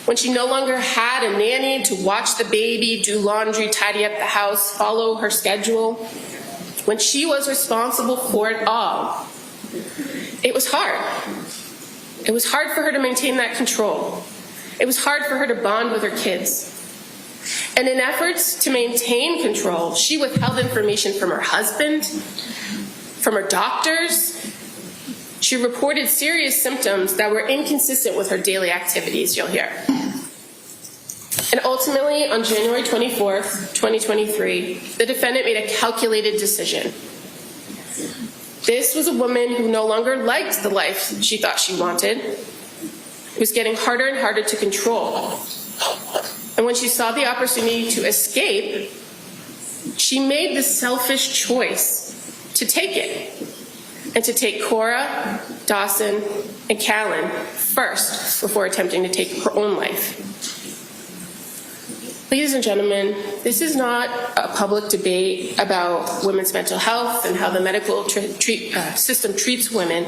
[SPEAKER 13] when she no longer had a nanny to watch the baby, do laundry, tidy up the house, follow her schedule, when she was responsible for it all, it was hard. It was hard for her to maintain that control. It was hard for her to bond with her kids. And in efforts to maintain control, she withheld information from her husband, from her doctors. She reported serious symptoms that were inconsistent with her daily activities, you'll hear. And ultimately, on January 24th, 2023, the defendant made a calculated decision. This was a woman who no longer liked the life she thought she wanted. It was getting harder and harder to control. And when she saw the opportunity to escape, she made the selfish choice to take it. And to take Cora, Dawson, and Callan first before attempting to take her own life. Ladies and gentlemen, this is not a public debate about women's mental health and how the medical system treats women.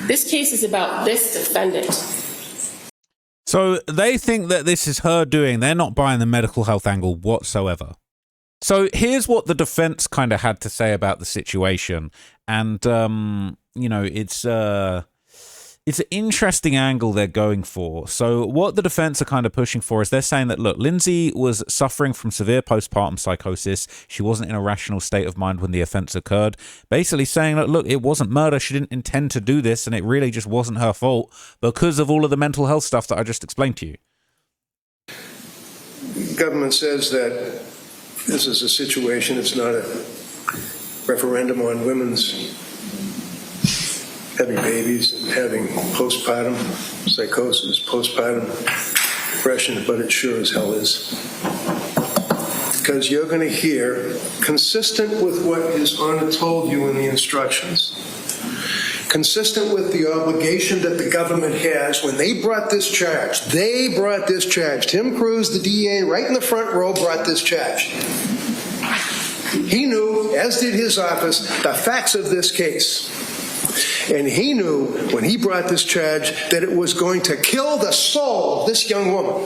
[SPEAKER 13] This case is about this defendant.
[SPEAKER 1] So they think that this is her doing. They're not buying the medical health angle whatsoever. So here's what the defense kind of had to say about the situation. And, you know, it's an interesting angle they're going for. So what the defense are kind of pushing for is they're saying that, look, Lindsay was suffering from severe postpartum psychosis. She wasn't in a rational state of mind when the offense occurred. Basically saying that, look, it wasn't murder. She didn't intend to do this, and it really just wasn't her fault because of all of the mental health stuff that I just explained to you.
[SPEAKER 10] The government says that this is a situation, it's not a referendum on women's having babies and having postpartum psychosis, postpartum depression, but it sure as hell is. Because you're going to hear, consistent with what is told you in the instructions, consistent with the obligation that the government has when they brought this charge. Tim Cruz, the DA, right in the front row, brought this charge. He knew, as did his office, the facts of this case. And he knew, when he brought this charge, that it was going to kill the soul of this young woman.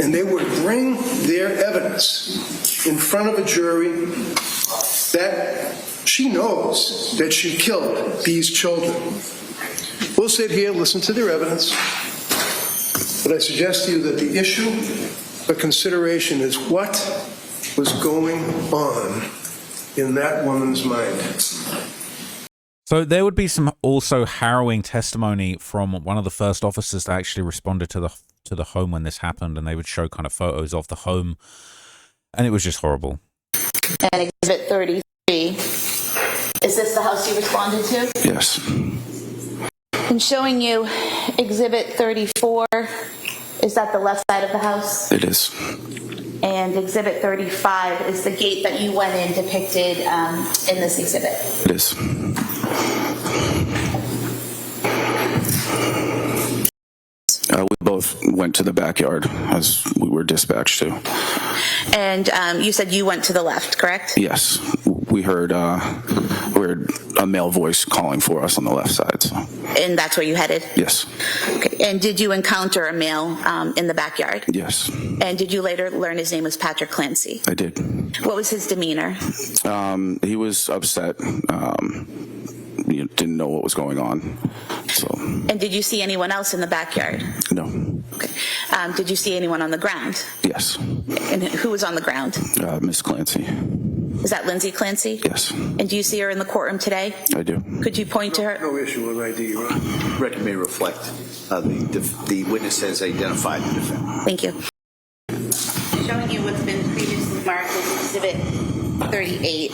[SPEAKER 10] And they would bring their evidence in front of a jury that she knows that she killed these children. We'll sit here, listen to their evidence, but I suggest to you that the issue for consideration is what was going on in that woman's mind.
[SPEAKER 1] So there would be some also harrowing testimony from one of the first officers that actually responded to the home when this happened, and they would show kind of photos of the home, and it was just horrible.
[SPEAKER 8] And Exhibit 33, is this the house you responded to?
[SPEAKER 14] Yes.
[SPEAKER 8] I'm showing you Exhibit 34. Is that the left side of the house?
[SPEAKER 14] It is.
[SPEAKER 8] And Exhibit 35 is the gate that you went in depicted in this exhibit.
[SPEAKER 14] It is. We both went to the backyard as we were dispatched to.
[SPEAKER 8] And you said you went to the left, correct?
[SPEAKER 14] Yes. We heard heard a male voice calling for us on the left side. So.
[SPEAKER 8] And that's where you headed?
[SPEAKER 14] Yes.
[SPEAKER 8] Okay. And did you encounter a male in the backyard?
[SPEAKER 14] Yes.
[SPEAKER 8] And did you later learn his name was Patrick Clancy?
[SPEAKER 14] I did.
[SPEAKER 8] What was his demeanor?
[SPEAKER 14] He was upset. You didn't know what was going on. So.
[SPEAKER 8] And did you see anyone else in the backyard?
[SPEAKER 14] No.
[SPEAKER 8] Okay. Did you see anyone on the ground?
[SPEAKER 14] Yes.
[SPEAKER 8] And who was on the ground?
[SPEAKER 14] Miss Clancy.
[SPEAKER 8] Is that Lindsay Clancy?
[SPEAKER 14] Yes.
[SPEAKER 8] And do you see her in the courtroom today?
[SPEAKER 14] I do.
[SPEAKER 8] Could you point to her?
[SPEAKER 10] No issue with ID, Your Honor.
[SPEAKER 15] Record may reflect the witness has identified the defendant.
[SPEAKER 8] Thank you.
[SPEAKER 16] Showing you what's been previously marked as Exhibit 38.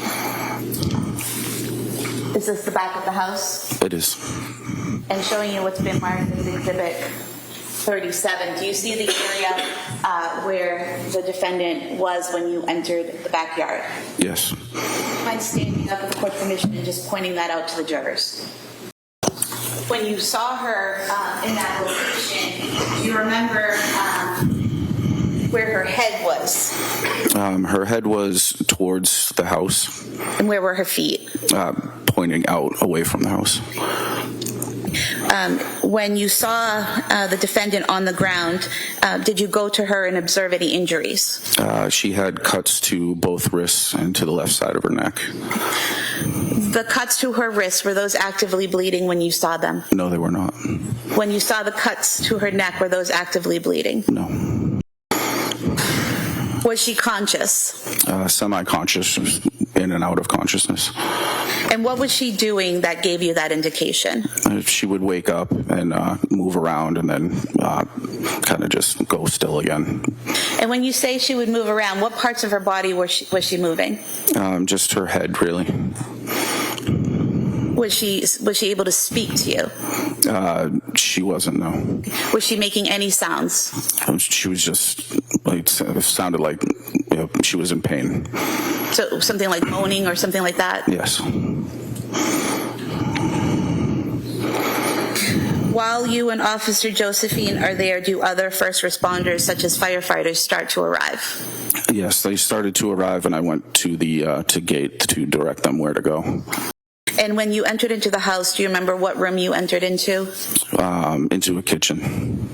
[SPEAKER 8] Is this the back of the house?
[SPEAKER 14] It is.
[SPEAKER 8] And showing you what's been marked as Exhibit 37. Do you see the area where the defendant was when you entered the backyard?
[SPEAKER 14] Yes.
[SPEAKER 8] Mind standing up with the court's permission and just pointing that out to the jurors? When you saw her in that location, do you remember where her head was?
[SPEAKER 14] Her head was towards the house.
[SPEAKER 8] And where were her feet?
[SPEAKER 14] Pointing out away from the house.
[SPEAKER 8] When you saw the defendant on the ground, did you go to her and observe any injuries?
[SPEAKER 14] She had cuts to both wrists and to the left side of her neck.
[SPEAKER 8] The cuts to her wrists, were those actively bleeding when you saw them?
[SPEAKER 14] No, they were not.
[SPEAKER 8] When you saw the cuts to her neck, were those actively bleeding?
[SPEAKER 14] No.
[SPEAKER 8] Was she conscious?
[SPEAKER 14] Semi-conscious, in and out of consciousness.
[SPEAKER 8] And what was she doing that gave you that indication?
[SPEAKER 14] She would wake up and move around and then kind of just go still again.
[SPEAKER 8] And when you say she would move around, what parts of her body was she moving?
[SPEAKER 14] Just her head, really.
[SPEAKER 8] Was she able to speak to you?
[SPEAKER 14] She wasn't, no.
[SPEAKER 8] Was she making any sounds?
[SPEAKER 14] She was just, it sounded like she was in pain.
[SPEAKER 8] So something like moaning or something like that?
[SPEAKER 14] Yes.
[SPEAKER 8] While you and Officer Josephine are there, do other first responders, such as firefighters, start to arrive?
[SPEAKER 14] Yes, they started to arrive, and I went to the gate to direct them where to go.
[SPEAKER 8] And when you entered into the house, do you remember what room you entered into?
[SPEAKER 14] Into a kitchen.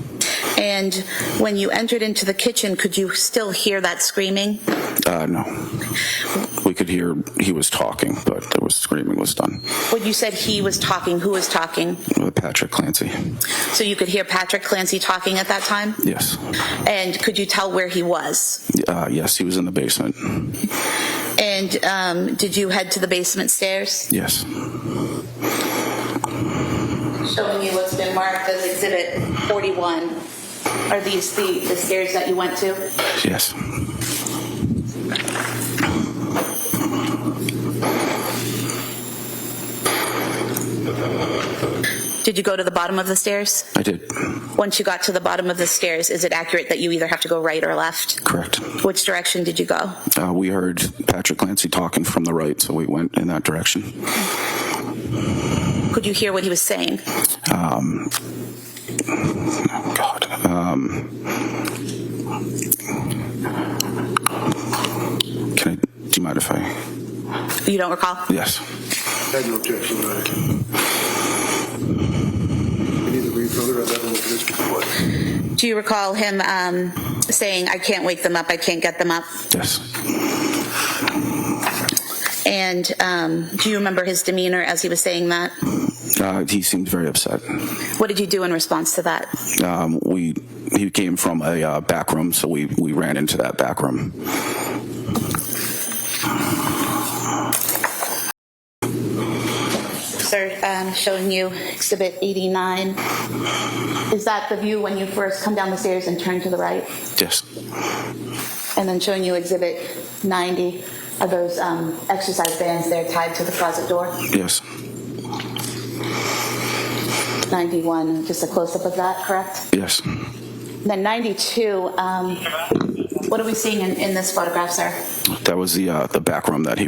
[SPEAKER 8] And when you entered into the kitchen, could you still hear that screaming?
[SPEAKER 14] No. We could hear he was talking, but the screaming was done.
[SPEAKER 8] When you said he was talking, who was talking?
[SPEAKER 14] Patrick Clancy.
[SPEAKER 8] So you could hear Patrick Clancy talking at that time?
[SPEAKER 14] Yes.
[SPEAKER 8] And could you tell where he was?
[SPEAKER 14] Yes, he was in the basement.
[SPEAKER 8] And did you head to the basement stairs?
[SPEAKER 14] Yes.
[SPEAKER 8] Showing you what's been marked as Exhibit 41. Are these the stairs that you went to?
[SPEAKER 14] Yes.
[SPEAKER 8] Did you go to the bottom of the stairs?
[SPEAKER 14] I did.
[SPEAKER 8] Once you got to the bottom of the stairs, is it accurate that you either have to go right or left?
[SPEAKER 14] Correct.
[SPEAKER 8] Which direction did you go?
[SPEAKER 14] We heard Patrick Clancy talking from the right, so we went in that direction.
[SPEAKER 8] Could you hear what he was saying?
[SPEAKER 14] Do you mind if I?
[SPEAKER 8] You don't recall?
[SPEAKER 14] Yes.
[SPEAKER 10] I have no objection, Your Honor. We need to read further. I've never looked at this before.
[SPEAKER 8] Do you recall him saying, I can't wake them up, I can't get them up?
[SPEAKER 14] Yes.
[SPEAKER 8] And do you remember his demeanor as he was saying that?
[SPEAKER 14] He seemed very upset.
[SPEAKER 8] What did you do in response to that?
[SPEAKER 14] He came from a back room, so we ran into that back room.
[SPEAKER 8] Sir, showing you Exhibit 89. Is that the view when you first come down the stairs and turn to the right?
[SPEAKER 14] Yes.
[SPEAKER 8] And then showing you Exhibit 90. Are those exercise bands there tied to the closet door?
[SPEAKER 14] Yes.
[SPEAKER 8] 91, just a close-up of that, correct?
[SPEAKER 14] Yes.
[SPEAKER 8] Then 92, what are we seeing in this photograph, sir?
[SPEAKER 14] That was the back room that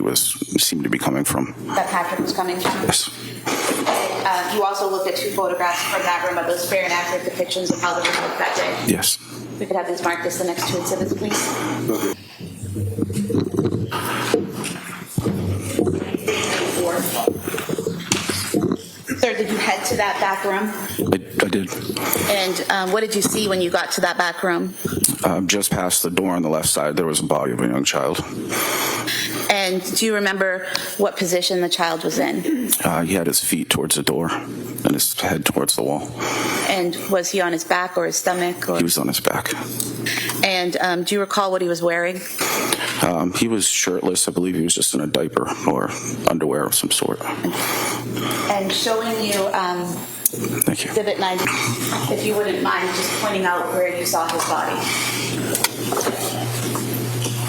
[SPEAKER 14] seemed to be coming from.
[SPEAKER 8] That Patrick was coming from?
[SPEAKER 14] Yes.
[SPEAKER 8] You also looked at 2 photographs from that room. Are those fair and accurate depictions of how the room looked that day?
[SPEAKER 14] Yes.
[SPEAKER 8] We could have these marked as the next 2 exhibits, please. Okay.
[SPEAKER 16] did you head to that back room?
[SPEAKER 14] I did.
[SPEAKER 16] And what did you see when you got to that back room?
[SPEAKER 14] Just past the door on the left side, there was a body of a young child.
[SPEAKER 16] And do you remember what position the child was in?
[SPEAKER 14] He had his feet towards the door and his head towards the wall.
[SPEAKER 16] And was he on his back or his stomach? Or?
[SPEAKER 14] He was on his back.
[SPEAKER 16] And do you recall what he was wearing?
[SPEAKER 14] He was shirtless. I believe he was just in a diaper or underwear of some sort.
[SPEAKER 16] And showing you
[SPEAKER 14] Thank you.
[SPEAKER 16] Exhibit 90, if you wouldn't mind just pointing out where you saw his body.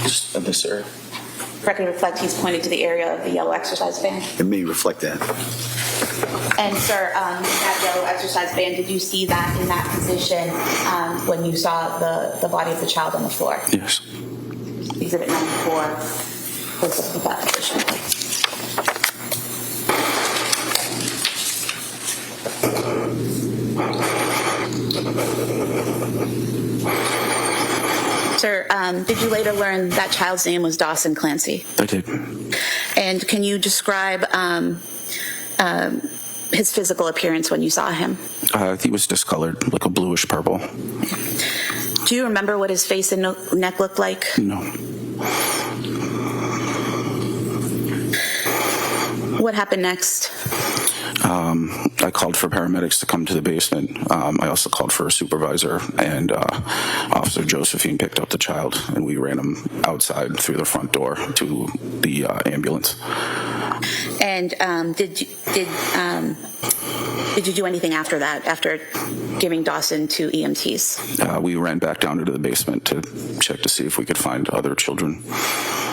[SPEAKER 15] Just in this area.
[SPEAKER 16] Record reflect he's pointed to the area of the yellow exercise band.
[SPEAKER 15] It may reflect that.
[SPEAKER 16] And sir, that yellow exercise band, did you see that in that position when you saw the body of the child on the floor?
[SPEAKER 14] Yes.
[SPEAKER 16] Exhibit 94 was in that position. Sir, did you later learn that child's name was Dawson Clancy?
[SPEAKER 14] I did.
[SPEAKER 16] And can you describe his physical appearance when you saw him?
[SPEAKER 14] He was discolored, like a bluish purple.
[SPEAKER 16] Do you remember what his face and neck looked like?
[SPEAKER 14] No.
[SPEAKER 16] What happened next?
[SPEAKER 14] I called for paramedics to come to the basement. I also called for a supervisor, and Officer Josephine picked up the child, and we ran him outside through the front door to the ambulance.
[SPEAKER 16] And did you do anything after that, after giving Dawson to EMTs?
[SPEAKER 14] We ran back down into the basement to check to see if we could find other children.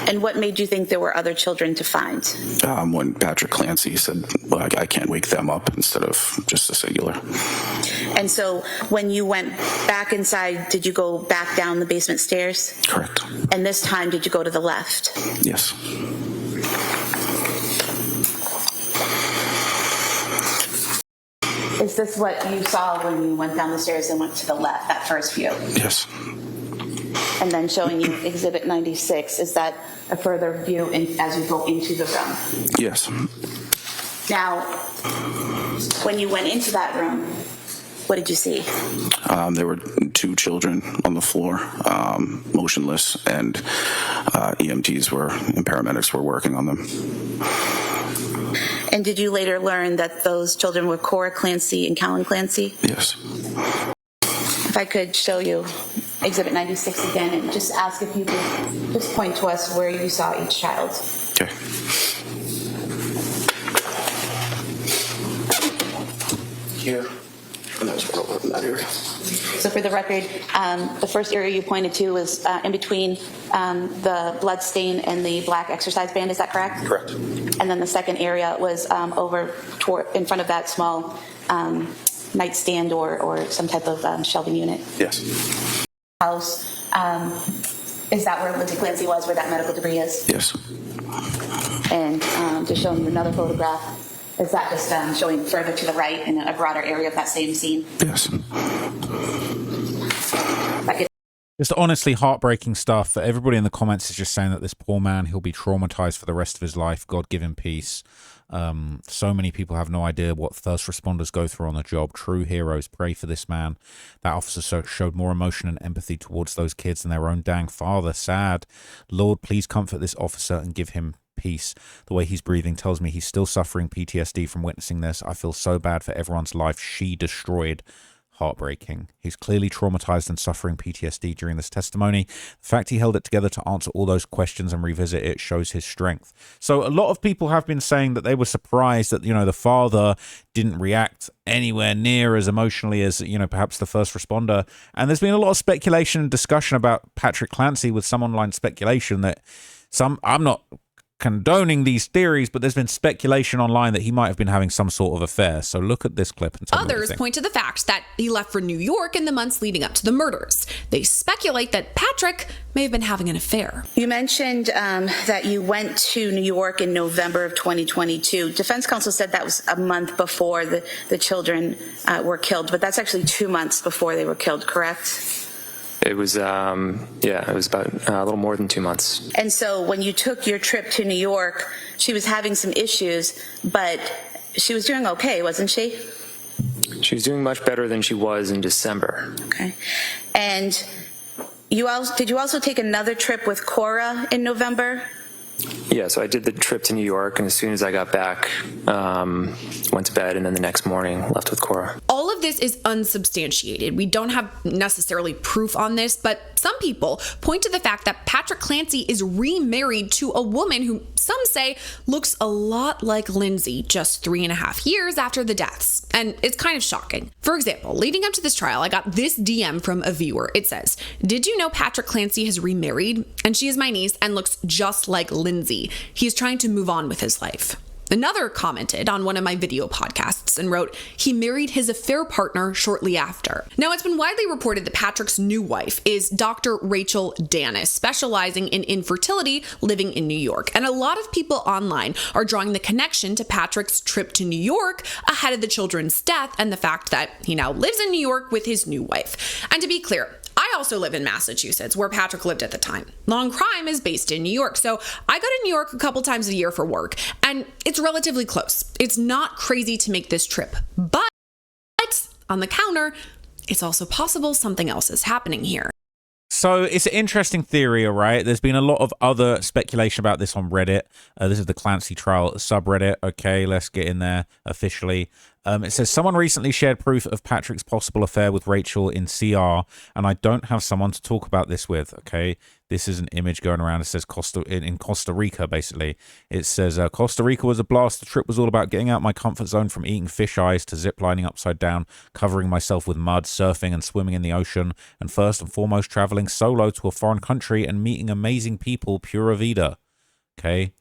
[SPEAKER 16] And what made you think there were other children to find?
[SPEAKER 14] When Patrick Clancy said, well, I can't wake them up instead of just the singular.
[SPEAKER 16] And so when you went back inside, did you go back down the basement stairs?
[SPEAKER 14] Correct.
[SPEAKER 16] And this time, did you go to the left?
[SPEAKER 14] Yes.
[SPEAKER 16] Is this what you saw when you went down the stairs and went to the left, that first view?
[SPEAKER 14] Yes.
[SPEAKER 16] And then showing you Exhibit 96, is that a further view as you go into the room?
[SPEAKER 14] Yes.
[SPEAKER 16] Now, when you went into that room, what did you see?
[SPEAKER 14] There were two children on the floor, motionless, and EMTs and paramedics were working on them.
[SPEAKER 16] And did you later learn that those children were Cora Clancy and Callan Clancy?
[SPEAKER 14] Yes.
[SPEAKER 16] If I could show you Exhibit 96 again and just ask if you could just point to us where you saw each child.
[SPEAKER 14] Okay. Here. And that's what I was in that area.
[SPEAKER 16] So for the record, the first area you pointed to was in between the blood stain and the black exercise band, is that correct?
[SPEAKER 14] Correct.
[SPEAKER 16] And then the second area was in front of that small nightstand or some type of shelving unit?
[SPEAKER 14] Yes.
[SPEAKER 16] House. Is that where Lindsay Clancy was, where that medical debris is?
[SPEAKER 14] Yes.
[SPEAKER 16] And just showing you another photograph, is that just showing further to the right in a broader area of that same scene?
[SPEAKER 14] Yes.
[SPEAKER 1] Just honestly heartbreaking stuff. Everybody in the comments is just saying that this poor man, he'll be traumatized for the rest of his life. God give him peace. So many people have no idea what first responders go through on the job. True heroes. Pray for this man. That officer showed more emotion and empathy towards those kids than their own dang father. Sad. Lord, please comfort this officer and give him peace. The way he's breathing tells me he's still suffering PTSD from witnessing this. I feel so bad for everyone's life she destroyed. Heartbreaking. He's clearly traumatized and suffering PTSD during this testimony. The fact he held it together to answer all those questions and revisit it shows his strength. So a lot of people have been saying that they were surprised that, the father didn't react anywhere near as emotionally as, perhaps the first responder. And there's been a lot of speculation and discussion about Patrick Clancy, with some online speculation that I'm not condoning these theories, but there's been speculation online that he might have been having some sort of affair. So look at this clip and tell me what you
[SPEAKER 17] Others
[SPEAKER 1] think.
[SPEAKER 17] point to the fact that he left for New York in the months leading up to the murders. They speculate that Patrick may have been having an affair.
[SPEAKER 16] You mentioned that you went to New York in November of 2022. Defense counsel said that was a month before the children were killed, but that's actually 2 months before they were killed, correct?
[SPEAKER 9] It was, it was about a little more than 2 months.
[SPEAKER 16] And so when you took your trip to New York, she was having some issues, but she was doing okay, wasn't she?
[SPEAKER 9] She was doing much better than she was in December.
[SPEAKER 16] Okay. And did you also take another trip with Cora in November?
[SPEAKER 9] Yeah, so I did the trip to New York, and as soon as I got back, went to bed, and then the next morning left with Cora.
[SPEAKER 17] All of this is unsubstantiated. We don't have necessarily proof on this, but some people point to the fact that Patrick Clancy is remarried to a woman who some say looks a lot like Lindsay just 3.5 years after the deaths. And it's kind of shocking. For example, leading up to this trial, I got this DM from a viewer. It says, "Did you know Patrick Clancy has remarried? And she is my niece and looks just like Lindsay. He is trying to move on with his life." Another commented on one of my video podcasts and wrote, "He married his affair partner shortly after." Now, it's been widely reported that Patrick's new wife is Dr. Rachel Danis, specializing in infertility, living in New York. And a lot of people online are drawing the connection to Patrick's trip to New York ahead of the children's death and the fact that he now lives in New York with his new wife. And to be clear, I also live in Massachusetts, where Patrick lived at the time. Long Crime is based in New York, so I go to New York a couple times a year for work, and it's relatively close. It's not crazy to make this trip, but on the counter, it's also possible something else is happening here.
[SPEAKER 1] So it's an interesting theory, all right? There's been a lot of other speculation about this on Reddit. This is the Clancy trial subreddit. Okay, let's get in there officially. It says, someone recently shared proof of Patrick's possible affair with Rachel in CR, and I don't have someone to talk about this with, okay? This is an image going around. It says in Costa Rica, basically. It says, Costa Rica was a blast. The trip was all about getting out my comfort zone, from eating fish eyes to ziplining upside down, covering myself with mud, surfing and swimming in the ocean, and first and foremost, traveling solo to a foreign country and meeting amazing people, pura vida. Okay?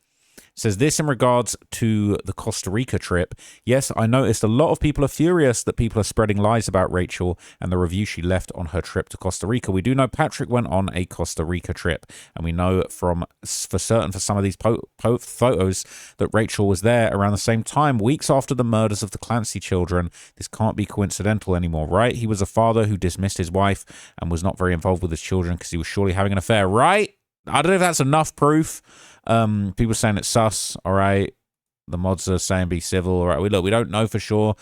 [SPEAKER 1] Says this in regards to the Costa Rica trip. Yes, I noticed a lot of people are furious that people are spreading lies about Rachel and the review she left on her trip to Costa Rica. We do know Patrick went on a Costa Rica trip, and we know for certain for some of these photos that Rachel was there around the same time, weeks after the murders of the Clancy children. This can't be coincidental anymore, right? He was a father who dismissed his wife and was not very involved with his children because he was surely having an affair, right? I don't know if that's enough proof. People saying it's sus, all right. The mods are saying be civil, all right. We don't know for sure.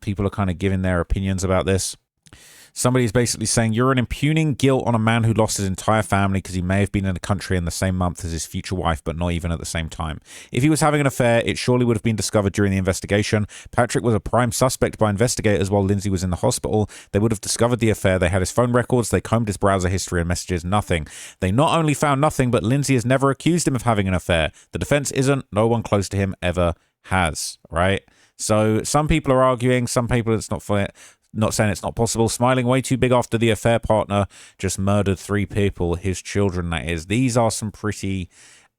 [SPEAKER 1] People are kind of giving their opinions about this. Somebody's basically saying you're impugning guilt on a man who lost his entire family because he may have been in the country in the same month as his future wife, but not even at the same time. If he was having an affair, it surely would have been discovered during the investigation. Patrick was a prime suspect by investigators while Lindsay was in the hospital. They would have discovered the affair. They had his phone records. They combed his browser history and messages. Nothing. They not only found nothing, but Lindsay has never accused him of having an affair. The defense isn't. No one close to him ever has. Right? So some people are arguing. Some people it's not saying it's not possible. Smiling way too big after the affair partner just murdered 3 people, his children, that is. These are some pretty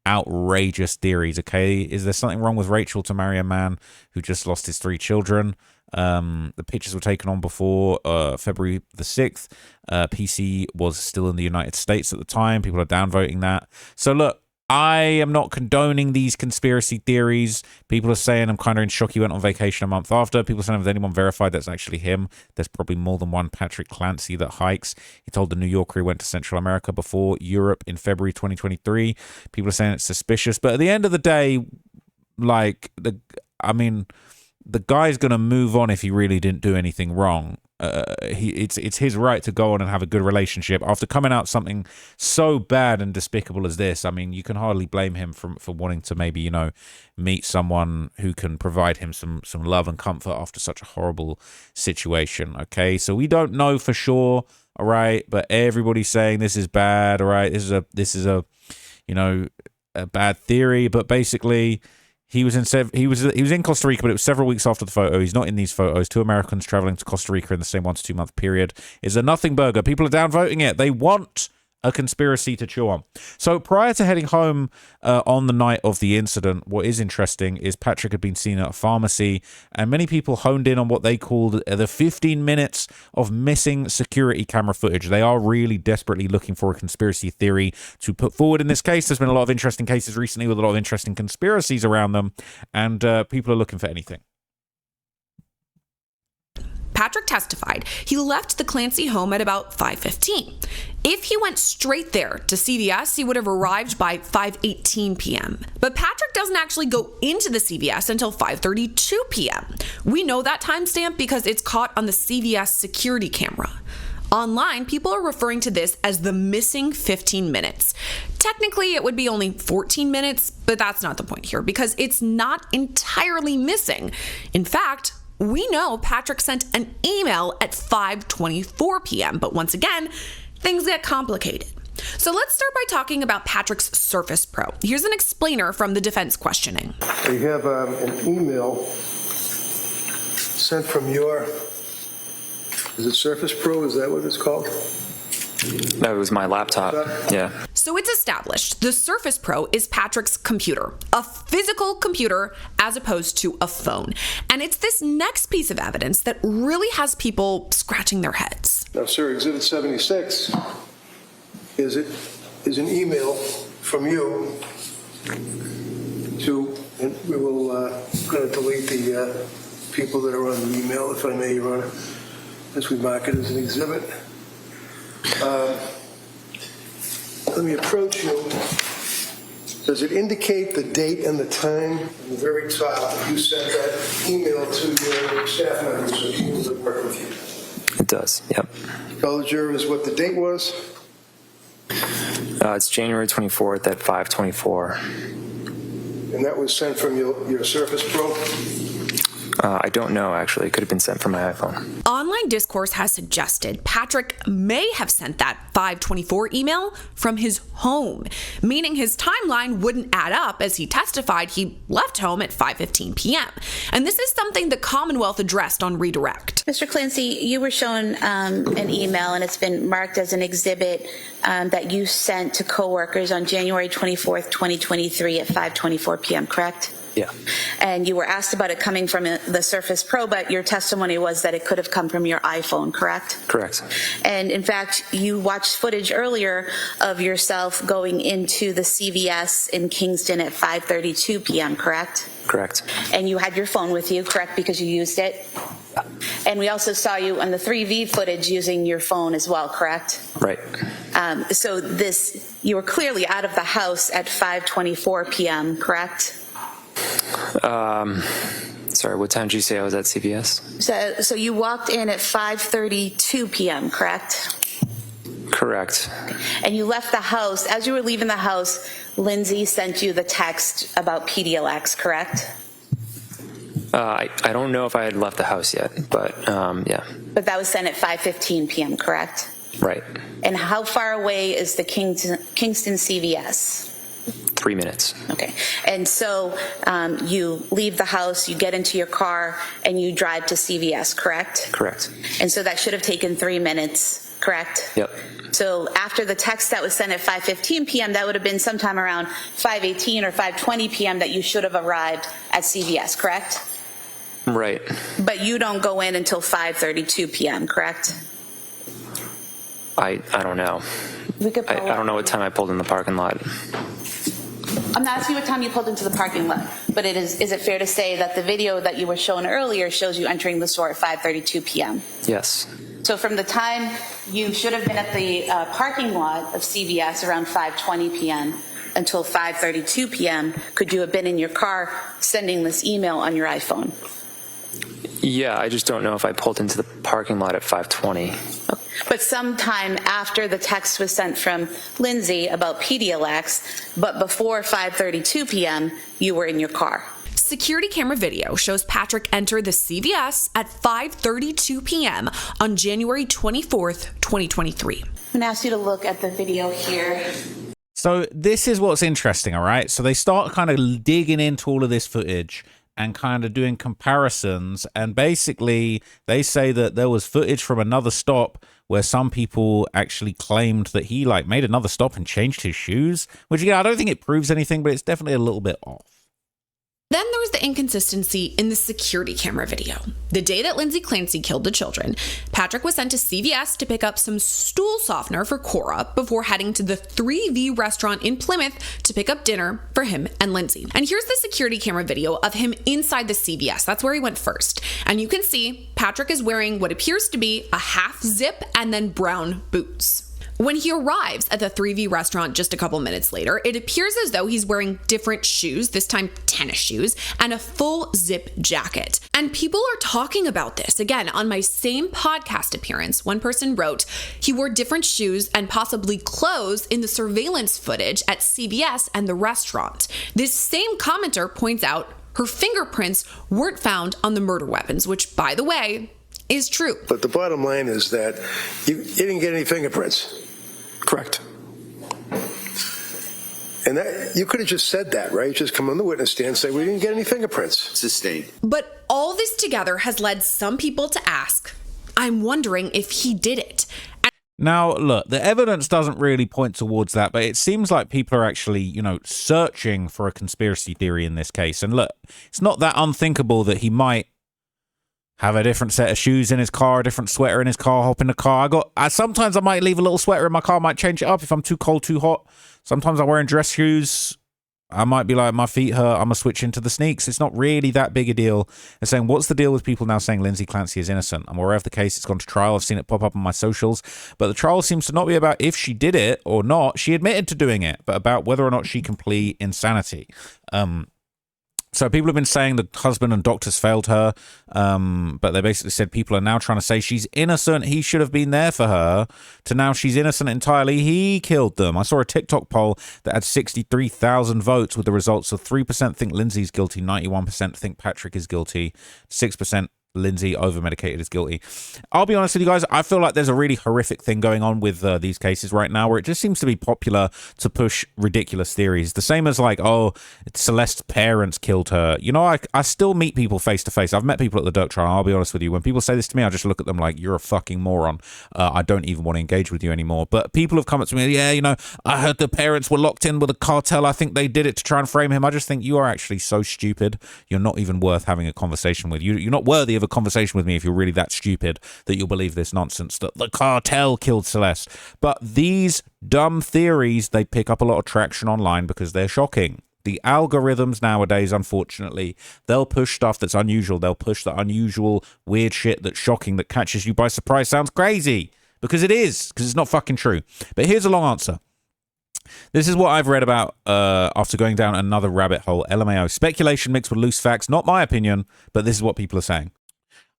[SPEAKER 1] outrageous theories, okay? Is there something wrong with Rachel to marry a man who just lost his 3 children? The pictures were taken on before February the 6th. PC was still in the United States at the time. People are downvoting that. So look, I am not condoning these conspiracy theories. People are saying I'm kind of in shock he went on vacation a month after. People are saying, has anyone verified that's actually him? There's probably more than one Patrick Clancy that hikes. He told the New Yorker he went to Central America before Europe in February 2023. People are saying it's suspicious. But at the end of the day, like, the guy's going to move on if he really didn't do anything wrong. It's his right to go on and have a good relationship after coming out something so bad and despicable as this. I mean, you can hardly blame him for wanting to maybe, meet someone who can provide him some love and comfort after such a horrible situation. Okay, so we don't know for sure, all right, but everybody's saying this is bad, all right. This is a bad theory, but basically he was in Costa Rica, but it was several weeks after the photo. He's not in these photos. 2 Americans traveling to Costa Rica in the same 1 to 2 month period is a nothing burger. People are downvoting it. They want a conspiracy to chew on. So prior to heading home on the night of the incident, what is interesting is Patrick had been seen at a pharmacy, and many people honed in on what they called the 15 minutes of missing security camera footage. They are really desperately looking for a conspiracy theory to put forward in this case. There's been a lot of interesting cases recently with a lot of interesting conspiracies around them, and people are looking for anything.
[SPEAKER 17] Patrick Patrick testified he left the Clancy home at about 5:15. If he went straight there to CVS, he would have arrived by 5:18 p.m. But Patrick doesn't actually go into the CVS until 5:32 p.m. We know that timestamp because it's caught on the CVS security camera. Online, people are referring to this as the missing 15 minutes. Technically, it would be only 14 minutes, but that's not the point here because it's not entirely missing. In fact, we know Patrick sent an email at 5:24 p.m., but once again, things get complicated. So let's start by talking about Patrick's Surface Pro. Here's an explainer from the defense questioning.
[SPEAKER 10] You have an email sent from your, is it Surface Pro? Is that what it's called?
[SPEAKER 9] That was my laptop. Yeah.
[SPEAKER 17] So it's established the Surface Pro is Patrick's computer, a physical computer as opposed to a phone. And it's this next piece of evidence that really has people scratching their heads.
[SPEAKER 10] Now, sir, Exhibit 76 is an email from you to, and we will going to delete the people that are on the email, if I may, Your Honor, as we mark it as an exhibit. Let me approach you. Does it indicate the date and the time on the very top that you sent that email to your staff members or people that work with you?
[SPEAKER 9] It does, yep.
[SPEAKER 10] Tell the jurors what the date was.
[SPEAKER 9] It's January 24th at 5:24.
[SPEAKER 10] And that was sent from your Surface Pro?
[SPEAKER 9] I don't know, actually. It could have been sent from my iPhone.
[SPEAKER 17] Online discourse has suggested Patrick may have sent that 5:24 email from his home, meaning his timeline wouldn't add up as he testified he left home at 5:15 p.m. And this is something the Commonwealth addressed on redirect.
[SPEAKER 16] Mr. Clancy, you were shown an email, and it's been marked as an exhibit that you sent to coworkers on January 24th, 2023 at 5:24 p.m., correct?
[SPEAKER 9] Yeah.
[SPEAKER 16] And you were asked about it coming from the Surface Pro, but your testimony was that it could have come from your iPhone, correct?
[SPEAKER 9] Correct.
[SPEAKER 16] And in fact, you watched footage earlier of yourself going into the CVS in Kingston at 5:32 p.m., correct?
[SPEAKER 9] Correct.
[SPEAKER 16] And you had your phone with you, correct, because you used it? And we also saw you on the 3V footage using your phone as well, correct?
[SPEAKER 9] Right.
[SPEAKER 16] So you were clearly out of the house at 5:24 p.m., correct?
[SPEAKER 9] Sorry, what time did you say I was at CVS?
[SPEAKER 16] So you walked in at 5:32 p.m., correct?
[SPEAKER 9] Correct.
[SPEAKER 16] And you left the house. As you were leaving the house, Lindsay sent you the text about PDLX, correct?
[SPEAKER 9] I don't know if I had left the house yet, but yeah.
[SPEAKER 16] But that was sent at 5:15 p.m., correct?
[SPEAKER 9] Right.
[SPEAKER 16] And how far away is the Kingston CVS?
[SPEAKER 9] 3 minutes.
[SPEAKER 16] Okay. And so you leave the house, you get into your car, and you drive to CVS, correct?
[SPEAKER 9] Correct.
[SPEAKER 16] And so that should have taken 3 minutes, correct?
[SPEAKER 9] Yep.
[SPEAKER 16] So after the text that was sent at 5:15 p.m., that would have been sometime around 5:18 or 5:20 p.m. that you should have arrived at CVS, correct?
[SPEAKER 9] Right.
[SPEAKER 16] But you don't go in until 5:32 p.m., correct?
[SPEAKER 9] I don't know. I don't know what time I pulled in the parking lot.
[SPEAKER 16] I'm not asking what time you pulled into the parking lot, but is it fair to say that the video that you were shown earlier shows you entering the store at 5:32 p.m.?
[SPEAKER 9] Yes.
[SPEAKER 16] So from the time you should have been at the parking lot of CVS around 5:20 p.m. until 5:32 p.m., could you have been in your car sending this email on your iPhone?
[SPEAKER 9] Yeah, I just don't know if I pulled into the parking lot at 5:20.
[SPEAKER 16] But sometime after the text was sent from Lindsay about PDLX, but before 5:32 p.m., you were in your car.
[SPEAKER 17] Security camera video shows Patrick enter the CVS at 5:32 p.m. on January 24th, 2023.
[SPEAKER 16] I'm going to ask you to look at the video here.
[SPEAKER 1] So this is what's interesting, all right? So they start kind of digging into all of this footage and kind of doing comparisons, and basically they say that there was footage from another stop where some people actually claimed that he like made another stop and changed his shoes, which, yeah, I don't think it proves anything, but it's definitely a little bit off.
[SPEAKER 17] Then there was the inconsistency in the security camera video. The day that Lindsay Clancy killed the children, Patrick was sent to CVS to pick up some stool softener for Cora before heading to the 3V restaurant in Plymouth to pick up dinner for him and Lindsay. And here's the security camera video of him inside the CVS. That's where he went first. And you can see Patrick is wearing what appears to be a half zip and then brown boots. When he arrives at the 3V restaurant just a couple minutes later, it appears as though he's wearing different shoes, this time tennis shoes, and a full zip jacket. And people are talking about this. Again, on my same podcast appearance, one person wrote, he wore different shoes and possibly clothes in the surveillance footage at CVS and the restaurant. This same commenter points out her fingerprints weren't found on the murder weapons, which, by the way, is true.
[SPEAKER 10] But the bottom line is that you didn't get any fingerprints.
[SPEAKER 12] Correct.
[SPEAKER 10] And that you could have just said that, right? Just come on the witness stand and say, we didn't get any fingerprints.
[SPEAKER 15] Sustained.
[SPEAKER 17] But all this together has led some people to ask, I'm wondering if he did it.
[SPEAKER 1] Now, look, the evidence doesn't really point towards that, but it seems like people are actually, searching for a conspiracy theory in this case. And look, it's not that unthinkable that he might have a different set of shoes in his car, a different sweater in his car, hop in the car. Sometimes I might leave a little sweater in my car, might change it up if I'm too cold, too hot. Sometimes I'm wearing dress shoes. I might be like, my feet hurt, I'm going to switch into the sneaks. It's not really that big a deal. They're saying, what's the deal with people now saying Lindsay Clancy is innocent? I'm aware of the case, it's gone to trial, I've seen it pop up on my socials, but the trial seems to not be about if she did it or not. She admitted to doing it, but about whether or not she can plead insanity. So people have been saying the husband and doctors failed her, but they basically said people are now trying to say she's innocent. He should have been there for her, to now she's innocent entirely. He killed them. I saw a TikTok poll that had 63,000 votes with the results of 3% think Lindsay's guilty, 91% think Patrick is guilty, 6% Lindsay over-medicated is guilty. I'll be honest with you guys, I feel like there's a really horrific thing going on with these cases right now where it just seems to be popular to push ridiculous theories. The same as like, oh, Celeste's parents killed her. I still meet people face to face. I've met people at the Dirk trial. I'll be honest with you. When people say this to me, I just look at them like, you're a fucking moron. I don't even want to engage with you anymore. But people have come up to me, yeah, I heard the parents were locked in with a cartel. I think they did it to try and frame him. I just think you are actually so stupid. You're not even worth having a conversation with. You're not worthy of a conversation with me if you're really that stupid that you'll believe this nonsense that the cartel killed Celeste. But these dumb theories, they pick up a lot of traction online because they're shocking. The algorithms nowadays, unfortunately, they'll push stuff that's unusual. They'll push the unusual, weird shit that's shocking, that catches you by surprise. Sounds crazy because it is, because it's not fucking true. But here's a long answer. This is what I've read about after going down another rabbit hole. LMAO. Speculation mixed with loose facts. Not my opinion, but this is what people are saying.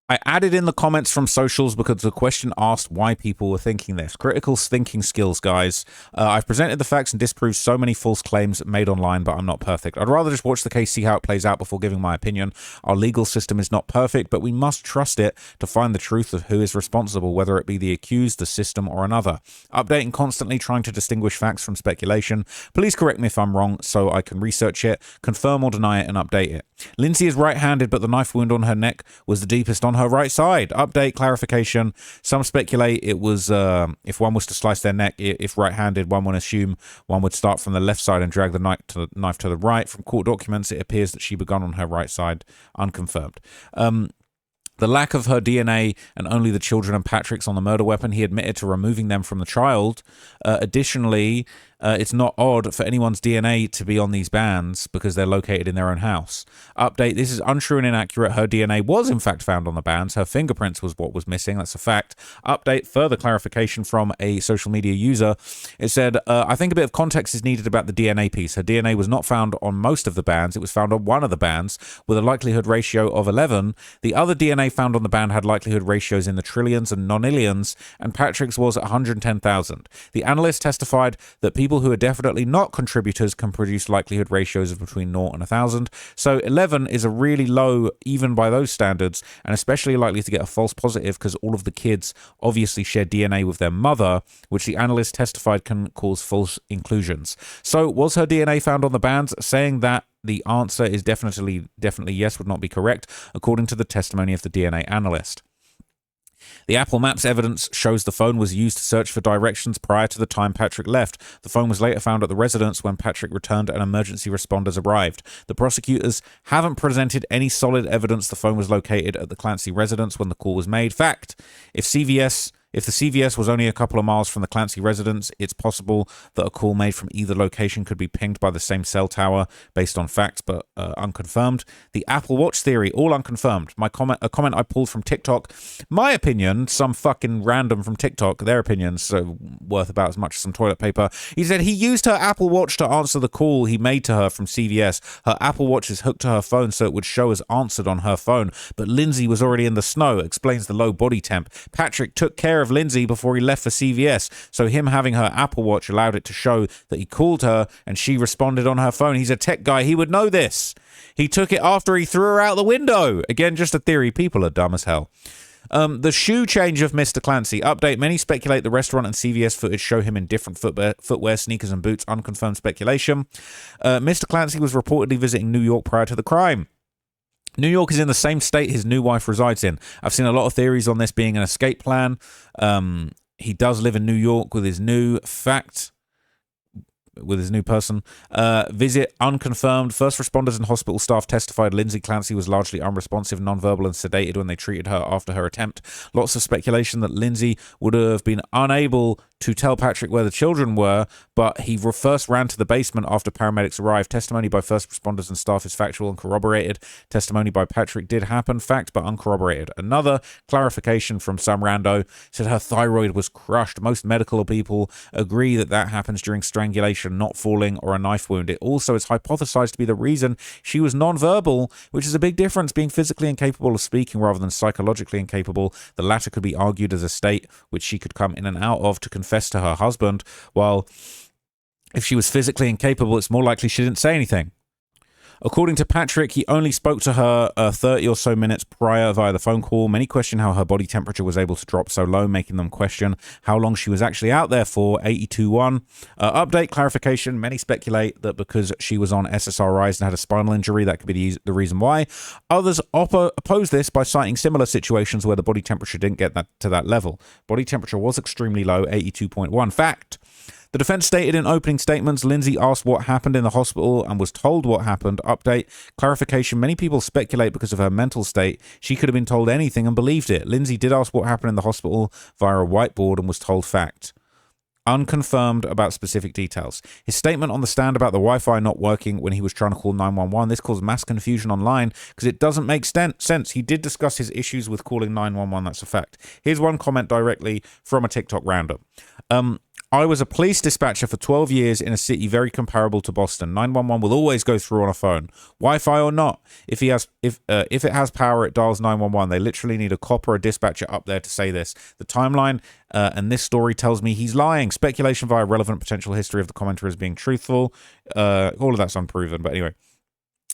[SPEAKER 1] I added in the comments from socials because the question asked why people were thinking this. Critical thinking skills, guys. I've presented the facts and disproved so many false claims made online, but I'm not perfect. I'd rather just watch the case, see how it plays out before giving my opinion. Our legal system is not perfect, but we must trust it to find the truth of who is responsible, whether it be the accused, the system, or another. Updating constantly, trying to distinguish facts from speculation. Please correct me if I'm wrong so I can research it, confirm or deny it, and update it. Lindsay is right-handed, but the knife wound on her neck was the deepest on her right side. Update, clarification. Some speculate it was if one was to slice their neck, if right-handed, one would assume one would start from the left side and drag the knife to the right. From court documents, it appears that she began on her right side, unconfirmed. The lack of her DNA and only the children and Patrick's on the murder weapon, he admitted to removing them from the child. Additionally, it's not odd for anyone's DNA to be on these bands because they're located in their own house. Update, this is untrue and inaccurate. Her DNA was in fact found on the bands. Her fingerprints was what was missing. That's a fact. Update, further clarification from a social media user. It said, I think a bit of context is needed about the DNA piece. Her DNA was not found on most of the bands. It was found on one of the bands with a likelihood ratio of 11. The other DNA found on the band had likelihood ratios in the trillions and nonillions, and Patrick's was 110,000. The analyst testified that people who are definitely not contributors can produce likelihood ratios of between 0 and 1,000. So 11 is a really low, even by those standards, and especially likely to get a false positive because all of the kids obviously share DNA with their mother, which the analyst testified can cause false inclusions. So was her DNA found on the bands? Saying that the answer is definitely yes would not be correct, according to the testimony of the DNA analyst. The Apple Maps evidence shows the phone was used to search for directions prior to the time Patrick left. The phone was later found at the residence when Patrick returned and emergency responders arrived. The prosecutors haven't presented any solid evidence the phone was located at the Clancy residence when the call was made. Fact: If the CVS was only a couple of miles from the Clancy residence, it's possible that a call made from either location could be pinged by the same cell tower based on facts, but unconfirmed. The Apple Watch theory, all unconfirmed. A comment I pulled from TikTok. My opinion, some fucking random from TikTok, their opinions worth about as much as some toilet paper. He said he used her Apple Watch to answer the call he made to her from CVS. Her Apple Watch is hooked to her phone so it would show as answered on her phone, but Lindsay was already in the snow, explains the low body temp. Patrick took care of Lindsay before he left for CVS, so him having her Apple Watch allowed it to show that he called her and she responded on her phone. He's a tech guy, he would know this. He took it after he threw her out the window. Again, just a theory. People are dumb as hell. The shoe change of Mr. Clancy. Update: many speculate the restaurant and CVS footage show him in different footwear, sneakers and boots. Unconfirmed speculation. Mr. Clancy was reportedly visiting New York prior to the crime. New York is in the same state his new wife resides in. I've seen a lot of theories on this being an escape plan. He does live in New York with his new person. Visit unconfirmed. First responders and hospital staff testified Lindsay Clancy was largely unresponsive, nonverbal, and sedated when they treated her after her attempt. Lots of speculation that Lindsay would have been unable to tell Patrick where the children were, but he first ran to the basement after paramedics arrived. Testimony by first responders and staff is factual and corroborated. Testimony by Patrick did happen, fact, but uncorroborated. Another clarification from some rando said her thyroid was crushed. Most medical people agree that happens during strangulation, not falling or a knife wound. It also is hypothesized to be the reason she was nonverbal, which is a big difference, being physically incapable of speaking rather than psychologically incapable. The latter could be argued as a state which she could come in and out of to confess to her husband, while if she was physically incapable, it's more likely she didn't say anything. According to Patrick, he only spoke to her 30 or so minutes prior via the phone call. Many question how her body temperature was able to drop so low, making them question how long she was actually out there for. 82.1. Update clarification. Many speculate that because she was on SSRIs and had a spinal injury, that could be the reason why. Others oppose this by citing similar situations where the body temperature didn't get to that level. Body temperature was extremely low, 82.1. Fact: the defense stated in opening statements, Lindsay asked what happened in the hospital and was told what happened. Update clarification. Many people speculate because of her mental state, she could have been told anything and believed it. Lindsay did ask what happened in the hospital via a whiteboard and was told fact. Unconfirmed about specific details. His statement on the stand about the Wi-Fi not working when he was trying to call 911, this caused mass confusion online because it doesn't make sense. He did discuss his issues with calling 911, that's a fact. Here's one comment directly from a TikTok roundup. I was a police dispatcher for 12 years in a city very comparable to Boston. 911 will always go through on a phone, Wi-Fi or not. If it has power, it dials 911. They literally need a cop or a dispatcher up there to say this. The timeline and this story tells me he's lying. Speculation via relevant potential history of the commenter as being truthful. All of that's unproven, but anyway.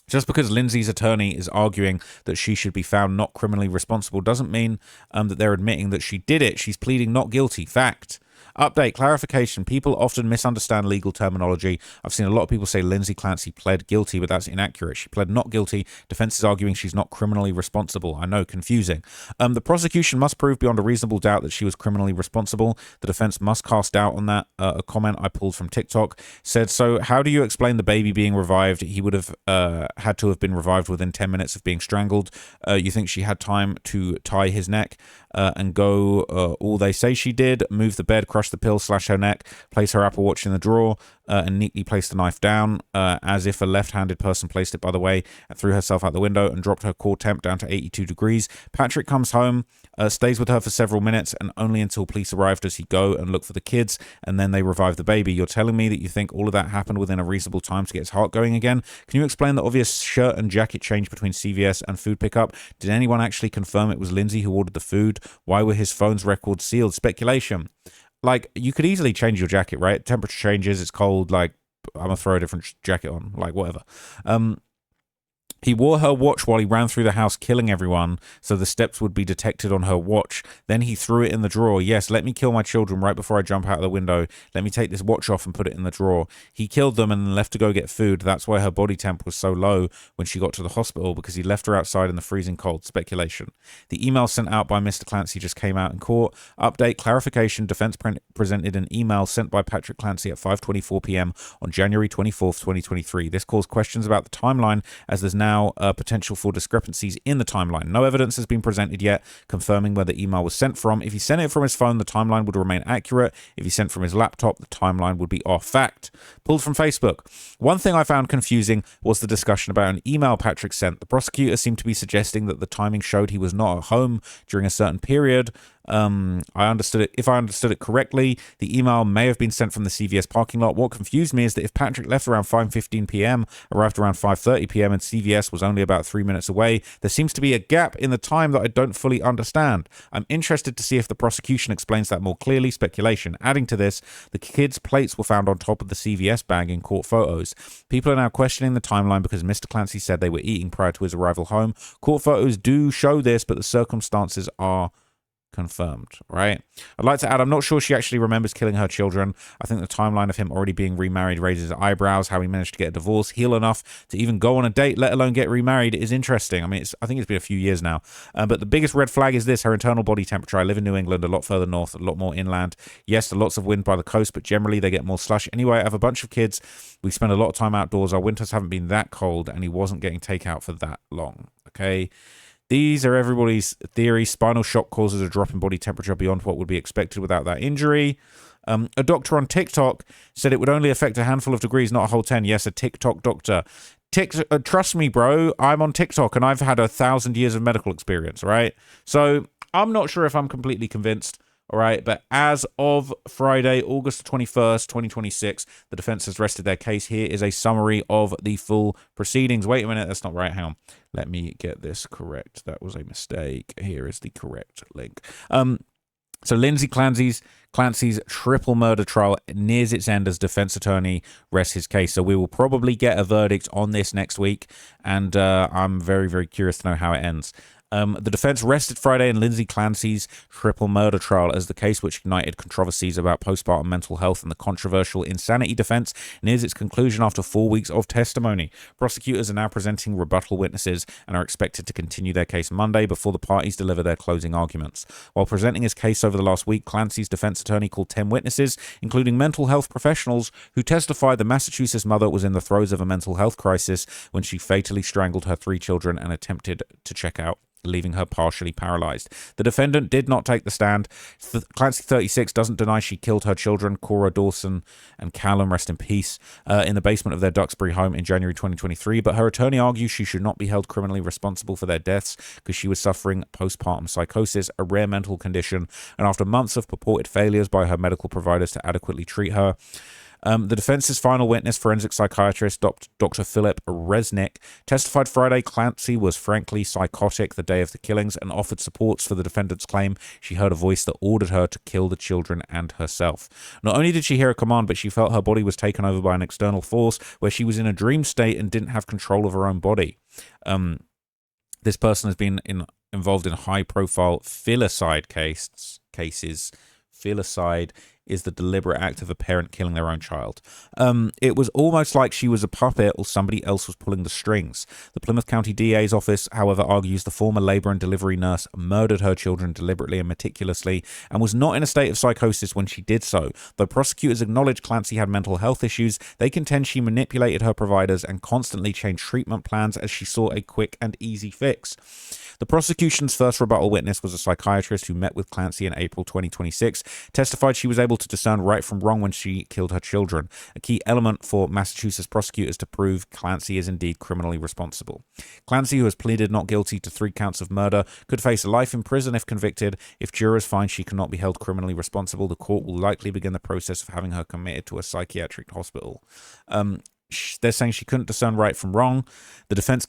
[SPEAKER 1] Just because Lindsay's attorney is arguing that she should be found not criminally responsible doesn't mean that they're admitting that she did it. She's pleading not guilty. Fact. Update clarification. People often misunderstand legal terminology. I've seen a lot of people say Lindsay Clancy pled guilty, but that's inaccurate. She pled not guilty. Defense is arguing she's not criminally responsible. I know, confusing. The prosecution must prove beyond a reasonable doubt that she was criminally responsible. The defense must cast doubt on that. A comment I pulled from TikTok said, so how do you explain the baby being revived? He would have had to have been revived within 10 minutes of being strangled. You think she had time to tie his neck and go all they say she did? Move the bed, crush the pill, slash her neck, place her Apple Watch in the drawer, and neatly place the knife down as if a left-handed person placed it, by the way, and threw herself out the window and dropped her core temp down to 82 degrees. Patrick comes home, stays with her for several minutes, and only until police arrive does he go and look for the kids, and then they revive the baby. You're telling me that you think all of that happened within a reasonable time to get his heart going again? Can you explain the obvious shirt and jacket change between CVS and food pickup? Did anyone actually confirm it was Lindsay who ordered the food? Why were his phone's records sealed? Speculation. Like, you could easily change your jacket, right? Temperature changes, it's cold, like, I'm gonna throw a different jacket on, like, whatever. He wore her watch while he ran through the house killing everyone, so the steps would be detected on her watch. Then he threw it in the drawer. Yes, let me kill my children right before I jump out of the window. Let me take this watch off and put it in the drawer. He killed them and then left to go get food. That's why her body temp was so low when she got to the hospital, because he left her outside in the freezing cold. Speculation. The email sent out by Mr. Clancy just came out in court. Update, clarification, defense presented an email sent by Patrick Clancy at 5:24 p.m. on January 24th, 2023. This caused questions about the timeline, as there's now potential for discrepancies in the timeline. No evidence has been presented yet confirming where the email was sent from. If he sent it from his phone, the timeline would remain accurate. If he sent from his laptop, the timeline would be off. Fact. Pulled from Facebook. One thing I found confusing was the discussion about an email Patrick sent. The prosecutor seemed to be suggesting that the timing showed he was not at home during a certain period. If I understood it correctly, the email may have been sent from the CVS parking lot. What confused me is that if Patrick left around 5:15 p.m., arrived around 5:30 p.m., and CVS was only about 3 minutes away, there seems to be a gap in the time that I don't fully understand. I'm interested to see if the prosecution explains that more clearly. Speculation. Adding to this, the kids' plates were found on top of the CVS bag in court photos. People are now questioning the timeline because Mr. Clancy said they were eating prior to his arrival home. Court photos do show this, but the circumstances are confirmed, right? I'd like to add, I'm not sure she actually remembers killing her children. I think the timeline of him already being remarried raises eyebrows. How he managed to get a divorce, heal enough to even go on a date, let alone get remarried, is interesting. I mean, I think it's been a few years now. But the biggest red flag is this: her internal body temperature. I live in New England, a lot further north, a lot more inland. Yes, lots of wind by the coast, but generally they get more slush. Anyway, I have a bunch of kids. We spend a lot of time outdoors. Our winters haven't been that cold, and he wasn't getting takeout for that long. Okay. These are everybody's theories. Spinal shock causes a drop in body temperature beyond what would be expected without that injury. A doctor on TikTok said it would only affect a handful of degrees, not a whole 10. Yes, a TikTok doctor. Trust me, bro, I'm on TikTok and I've had 1,000 years of medical experience, right? So I'm not sure if I'm completely convinced. All right, but as of Friday, August 21st, 2026, the defense has rested their case. Here is a summary of the full proceedings. Wait a minute, that's not right. Hang on. Let me get this correct. That was a mistake. Here is the correct link. So Lindsay Clancy's triple murder trial nears its end as defense attorney rests his case. So we will probably get a verdict on this next week, and I'm very, very curious to know how it ends. The defense rested Friday in Lindsay Clancy's triple murder trial as the case, which ignited controversies about postpartum mental health and the controversial insanity defense, nears its conclusion after 4 weeks of testimony. Prosecutors are now presenting rebuttal witnesses and are expected to continue their case Monday before the parties deliver their closing arguments. While presenting his case over the last week, Clancy's defense attorney called 10 witnesses, including mental health professionals, who testified the Massachusetts mother was in the throes of a mental health crisis when she fatally strangled her 3 children and attempted to check out, leaving her partially paralyzed. The defendant did not take the stand. Clancy 36 doesn't deny she killed her children, Cora, Dawson, and Callum, rest in peace, in the basement of their Duxbury home in January 2023, but her attorney argues she should not be held criminally responsible for their deaths because she was suffering postpartum psychosis, a rare mental condition, and after months of purported failures by her medical providers to adequately treat her. The defense's final witness, forensic psychiatrist Dr. Philip Resnick, testified Friday Clancy was frankly psychotic the day of the killings and offered supports for the defendant's claim she heard a voice that ordered her to kill the children and herself. Not only did she hear a command, but she felt her body was taken over by an external force where she was in a dream state and didn't have control of her own body. This person has been involved in high-profile filicide cases. Filicide is the deliberate act of a parent killing their own child. It was almost like she was a puppet or somebody else was pulling the strings. The Plymouth County DA's office, however, argues the former labor and delivery nurse murdered her children deliberately and meticulously and was not in a state of psychosis when she did so. Though prosecutors acknowledge Clancy had mental health issues, they contend she manipulated her providers and constantly changed treatment plans as she saw a quick and easy fix. The prosecution's first rebuttal witness was a psychiatrist who met with Clancy in April 2026, testified she was able to discern right from wrong when she killed her children, a key element for Massachusetts prosecutors to prove Clancy is indeed criminally responsible. Clancy, who has pleaded not guilty to 3 counts of murder, could face life in prison if convicted. If jurors find she cannot be held criminally responsible, the court will likely begin the process of having her committed to a psychiatric hospital. They're saying she couldn't discern right from wrong. The defense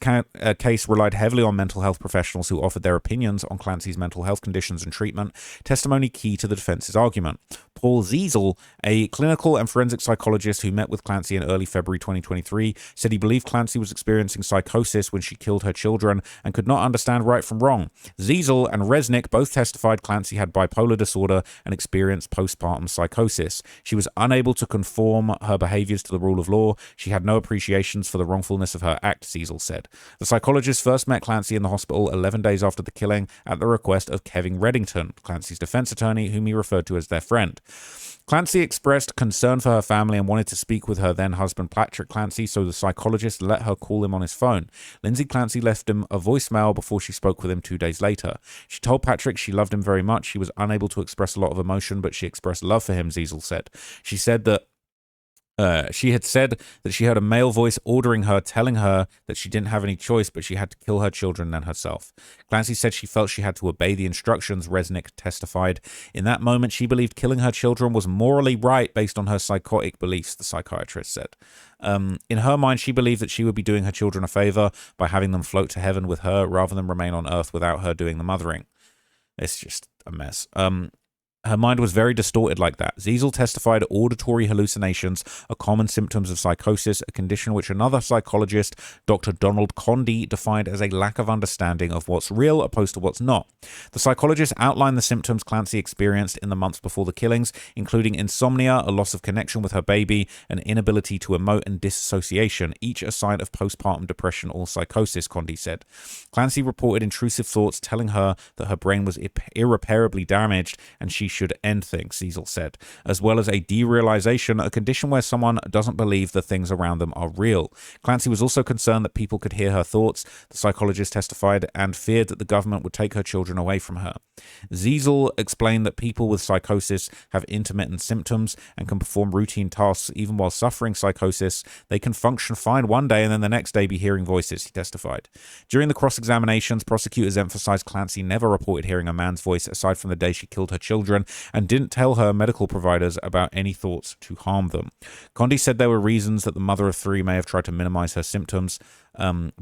[SPEAKER 1] case relied heavily on mental health professionals who offered their opinions on Clancy's mental health conditions and treatment, testimony key to the defense's argument. Paul Ziesel, a clinical and forensic psychologist who met with Clancy in early February 2023, said he believed Clancy was experiencing psychosis when she killed her children and could not understand right from wrong. Ziesel and Resnick both testified Clancy had bipolar disorder and experienced postpartum psychosis. She was unable to conform her behaviors to the rule of law. She had no appreciations for the wrongfulness of her act, Ziesel said. The psychologist first met Clancy in the hospital 11 days after the killing at the request of Kevin Reddington, Clancy's defense attorney, whom he referred to as their friend. Clancy expressed concern for her family and wanted to speak with her then husband Patrick Clancy, so the psychologist let her call him on his phone. Lindsay Clancy left him a voicemail before she spoke with him 2 days later. She told Patrick she loved him very much. She was unable to express a lot of emotion, but she expressed love for him, Ziesel said. She said that she had said that she heard a male voice ordering her, telling her that she didn't have any choice, but she had to kill her children and herself. Clancy said she felt she had to obey the instructions, Resnick testified. In that moment, she believed killing her children was morally right based on her psychotic beliefs, the psychiatrist said. In her mind, she believed that she would be doing her children a favor by having them float to heaven with her rather than remain on earth without her doing the mothering. It's just a mess. Her mind was very distorted like that. Ziesel testified auditory hallucinations are common symptoms of psychosis, a condition which another psychologist, Dr. Donald Condy, defined as a lack of understanding of what's real opposed to what's not. The psychologist outlined the symptoms Clancy experienced in the months before the killings, including insomnia, a loss of connection with her baby, an inability to emote, and disassociation, each a sign of postpartum depression or psychosis, Condy said. Clancy reported intrusive thoughts telling her that her brain was irreparably damaged and she should end things, Ziesel said, as well as a derealization, a condition where someone doesn't believe the things around them are real. Clancy was also concerned that people could hear her thoughts, the psychologist testified, and feared that the government would take her children away from her. Ziesel explained that people with psychosis have intermittent symptoms and can perform routine tasks even while suffering psychosis. They can function fine one day and then the next day be hearing voices, he testified. During the cross-examinations, prosecutors emphasized Clancy never reported hearing a man's voice aside from the day she killed her children and didn't tell her medical providers about any thoughts to harm them. Condy said there were reasons that the mother of three may have tried to minimize her symptoms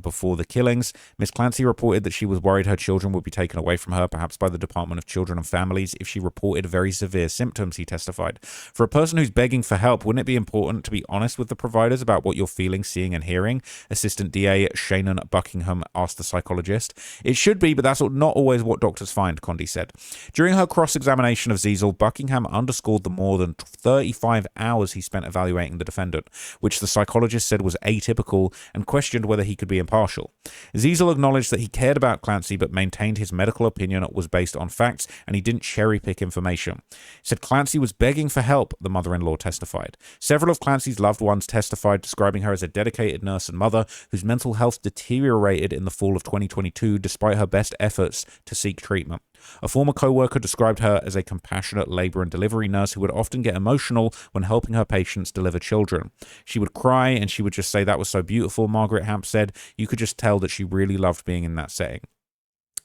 [SPEAKER 1] before the killings. Miss Clancy reported that she was worried her children would be taken away from her, perhaps by the Department of Children and Families, if she reported very severe symptoms, he testified. For a person who's begging for help, wouldn't it be important to be honest with the providers about what you're feeling, seeing, and hearing? Assistant DA Shannon Buckingham asked the psychologist. It should be, but that's not always what doctors find, Condy said. During her cross-examination of Ziesel, Buckingham underscored the more than 35 hours he spent evaluating the defendant, which the psychologist said was atypical, and questioned whether he could be impartial. Ziesel acknowledged that he cared about Clancy but maintained his medical opinion was based on facts and he didn't cherry-pick information. He said Clancy was begging for help, the mother-in-law testified. Several of Clancy's loved ones testified, describing her as a dedicated nurse and mother whose mental health deteriorated in the fall of 2022 despite her best efforts to seek treatment. A former co-worker described her as a compassionate labor and delivery nurse who would often get emotional when helping her patients deliver children. She would cry and she would just say, "That was so beautiful," Margaret Hamp said. You could just tell that she really loved being in that setting.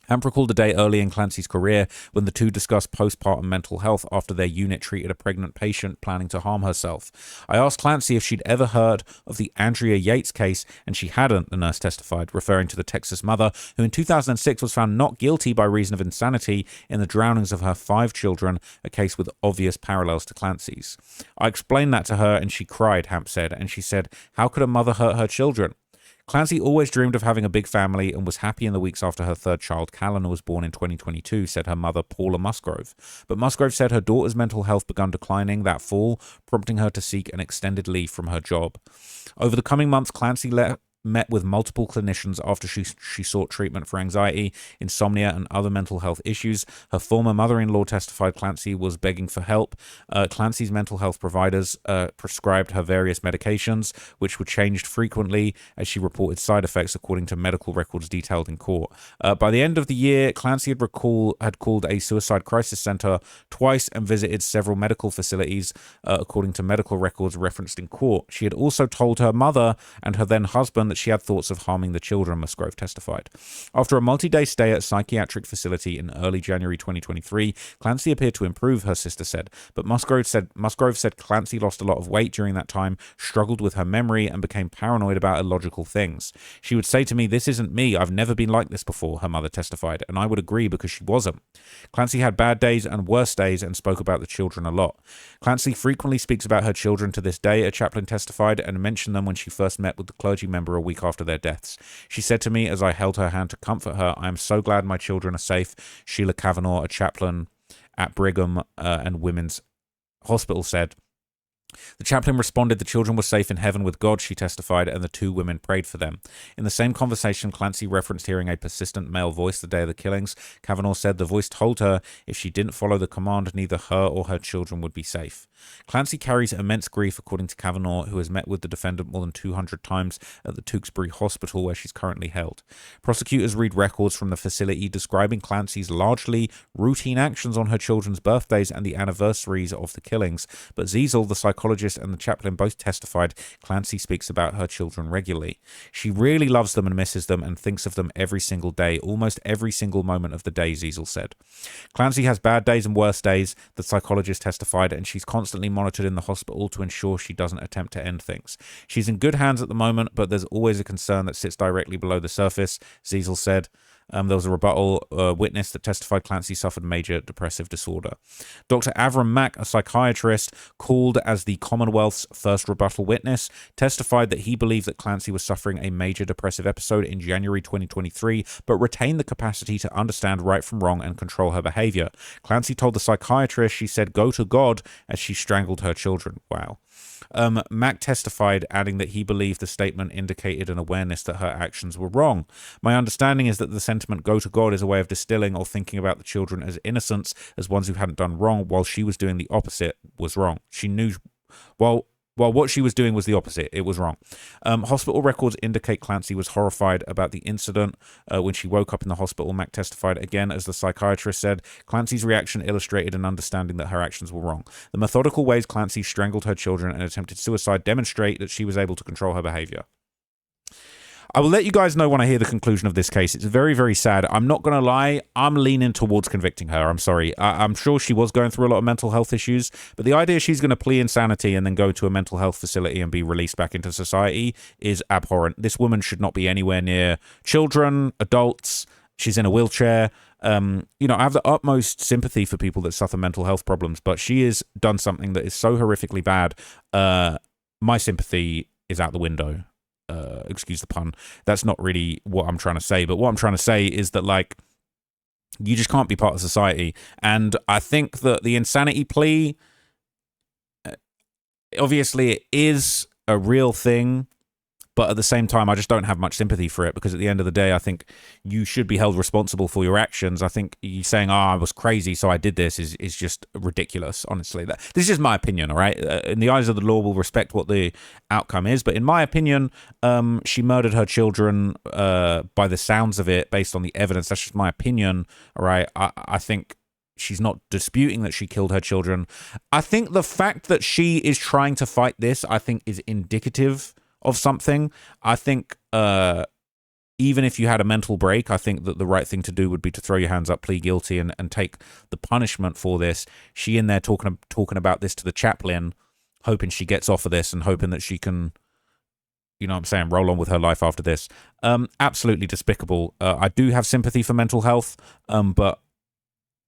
[SPEAKER 1] Hamp recalled a day early in Clancy's career when the two discussed postpartum mental health after their unit treated a pregnant patient planning to harm herself. I asked Clancy if she'd ever heard of the Andrea Yates case, and she hadn't, the nurse testified, referring to the Texas mother who in 2006 was found not guilty by reason of insanity in the drownings of her 5 children, a case with obvious parallels to Clancy's. I explained that to her and she cried, Hamp said, and she said, "How could a mother hurt her children?" Clancy always dreamed of having a big family and was happy in the weeks after her third child, Callan, was born in 2022, said her mother, Paula Musgrove. But Musgrove said her daughter's mental health began declining that fall, prompting her to seek an extended leave from her job. Over the coming months, Clancy met with multiple clinicians after she sought treatment for anxiety, insomnia, and other mental health issues. Her former mother-in-law testified Clancy was begging for help. Clancy's mental health providers prescribed her various medications, which were changed frequently as she reported side effects, according to medical records detailed in court. By the end of the year, Clancy had called a suicide crisis center twice and visited several medical facilities, according to medical records referenced in court. She had also told her mother and her then husband that that she had thoughts of harming the children, Musgrove testified. After a multi-day stay at a psychiatric facility in early January 2023, Clancy appeared to improve, her sister said, but Musgrove said Clancy lost a lot of weight during that time, struggled with her memory, and became paranoid about illogical things. She would say to me, "This isn't me, I've never been like this before," her mother testified, and I would agree because she wasn't. Clancy had bad days and worse days and spoke about the children a lot. Clancy frequently speaks about her children to this day, a chaplain testified, and mentioned them when she first met with the clergy member a week after their deaths. She said to me as I held her hand to comfort her, "I am so glad my children are safe," Sheila Kavanaugh, a chaplain at Brigham and Women's Hospital, said. The chaplain responded, "The children were safe in heaven with God," she testified, and the two women prayed for them. In the same conversation, Clancy referenced hearing a persistent male voice the day of the killings. Kavanaugh said the voice told her if she didn't follow the command, neither her or her children would be safe. Clancy carries immense grief, according to Kavanaugh, who has met with the defendant more than 200 times at the Tewkesbury Hospital, where she's currently held. Prosecutors read records from the facility describing Clancy's largely routine actions on her children's birthdays and the anniversaries of the killings, but Ziesel, the psychologist, and the chaplain both testified Clancy speaks about her children regularly. She really loves them and misses them and thinks of them every single day, almost every single moment of the day, Ziesel said. Clancy has bad days and worse days, the psychologist testified, and she's constantly monitored in the hospital to ensure she doesn't attempt to end things. She's in good hands at the moment, but there's always a concern that sits directly below the surface, Ziesel said. There was a rebuttal witness that testified Clancy suffered major depressive disorder. Dr. Avram Mack, a psychiatrist called as the Commonwealth's first rebuttal witness, testified that he believed that Clancy was suffering a major depressive episode in January 2023, but retained the capacity to understand right from wrong and control her behavior. Clancy told the psychiatrist she said, "Go to God," as she strangled her children. Wow. Mack testified, adding that he believed the statement indicated an awareness that her actions were wrong. "My understanding is that the sentiment 'go to God' is a way of distilling or thinking about the children as innocents, as ones who hadn't done wrong, while she was doing the opposite was wrong. She knew, while what she was doing was the opposite, it was wrong." Hospital records indicate Clancy was horrified about the incident when she woke up in the hospital. Mack testified again, as the psychiatrist said, Clancy's reaction illustrated an understanding that her actions were wrong. "The methodical ways Clancy strangled her children and attempted suicide demonstrate that she was able to control her behavior." I will let you guys know when I hear the conclusion of this case. It's very, very sad. I'm not going to lie. I'm leaning towards convicting her. I'm sorry. I'm sure she was going through a lot of mental health issues, but the idea she's going to plea insanity and then go to a mental health facility and be released back into society is abhorrent. This woman should not be anywhere near children, adults. She's in a wheelchair. I have the utmost sympathy for people that suffer mental health problems, but she has done something that is so horrifically bad. My sympathy is out the window. Excuse the pun. That's not really what I'm trying to say, but what I'm trying to say is that, like, you just can't be part of society. And I think that the insanity plea, obviously it is a real thing, but at the same time, I just don't have much sympathy for it, because at the end of the day, I think you should be held responsible for your actions. I think you saying, "Oh, I was crazy, so I did this," is just ridiculous, honestly. This is just my opinion, all right? In the eyes of the law, we'll respect what the outcome is. But in my opinion, she murdered her children by the sounds of it, based on the evidence. That's just my opinion, all right? I think she's not disputing that she killed her children. I think the fact that she is trying to fight this, I think, is indicative of something. I think even if you had a mental break, I think that the right thing to do would be to throw your hands up, plead guilty, and take the punishment for this. She in there talking about this to the chaplain, hoping she gets off of this and hoping that she can, you know what I'm saying, roll on with her life after this. Absolutely despicable. I do have sympathy for mental health, but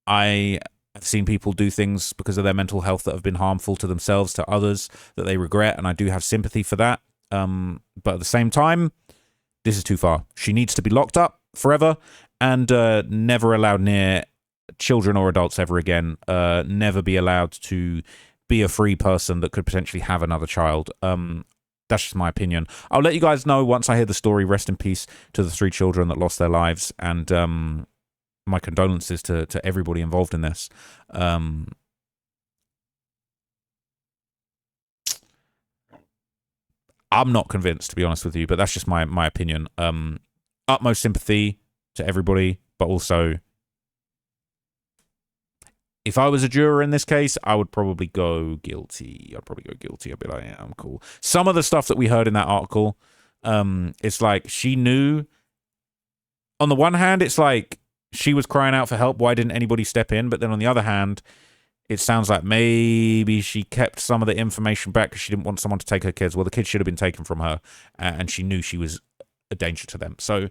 [SPEAKER 1] I have seen people do things because of their mental health that have been harmful to themselves, to others, that they regret, and I do have sympathy for that. But at the same time, this is too far. She needs to be locked up forever and never allowed near children or adults ever again. Never be allowed to be a free person that could potentially have another child. That's just my opinion. I'll let you guys know once I hear the story. Rest in peace to the 3 children that lost their lives, and my condolences to everybody involved in this. I'm not convinced, to be honest with you, but that's just my opinion. Utmost sympathy to everybody, but also, if I was a juror in this case, I would probably go guilty. I'd be like, yeah, I'm cool. Some of the stuff that we heard in that article It's like she knew. On the one hand, it's like she was crying out for help. Why didn't anybody step in? But then on the other hand, it sounds like maybe she kept some of the information back because she didn't want someone to take her kids. Well, the kids should have been taken from her, and she knew she was a danger to them. So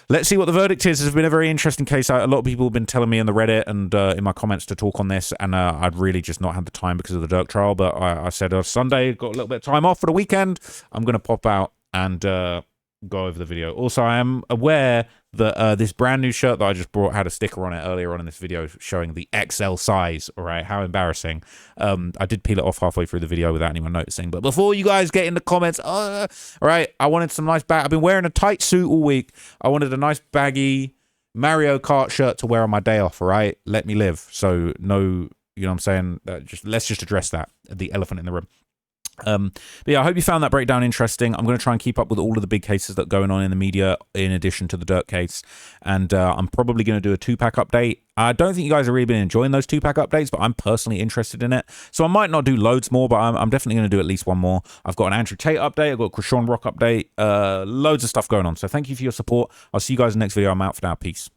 [SPEAKER 1] let's see what the verdict is. It's been a very interesting case. A lot of people have been telling me on the Reddit and in my comments to talk on this, and I'd really just not had the time because of the Dirk trial. But I said Sunday, got a little bit of time off for the weekend. I'm going to pop out and go over the video. Also, I am aware that this brand new shirt that I just brought had a sticker on it earlier on in this video showing the XL size. All right, how embarrassing. I did peel it off halfway through the video without anyone noticing. But before you guys get in the comments, all right, I wanted some nice bag. I've been wearing a tight suit all week. I wanted a nice baggy Mario Kart shirt to wear on my day off. All right, let me live. So no, you know what I'm saying? Let's just address that, the elephant in the room. But yeah, I hope you found that breakdown interesting. I'm going to try and keep up with all of the big cases that are going on in the media in addition to the Dirk case. And I'm probably going to do a 2-pack update. I don't think you guys have really been enjoying those 2-pack updates, but I'm personally interested in it. So I might not do loads more, but I'm definitely going to do at least one more. I've got an Andrew Tate update. I've got a Krishan Rock update. Loads of stuff going on. So thank you for your support. I'll see you guys in the next video. I'm out for now. Peace.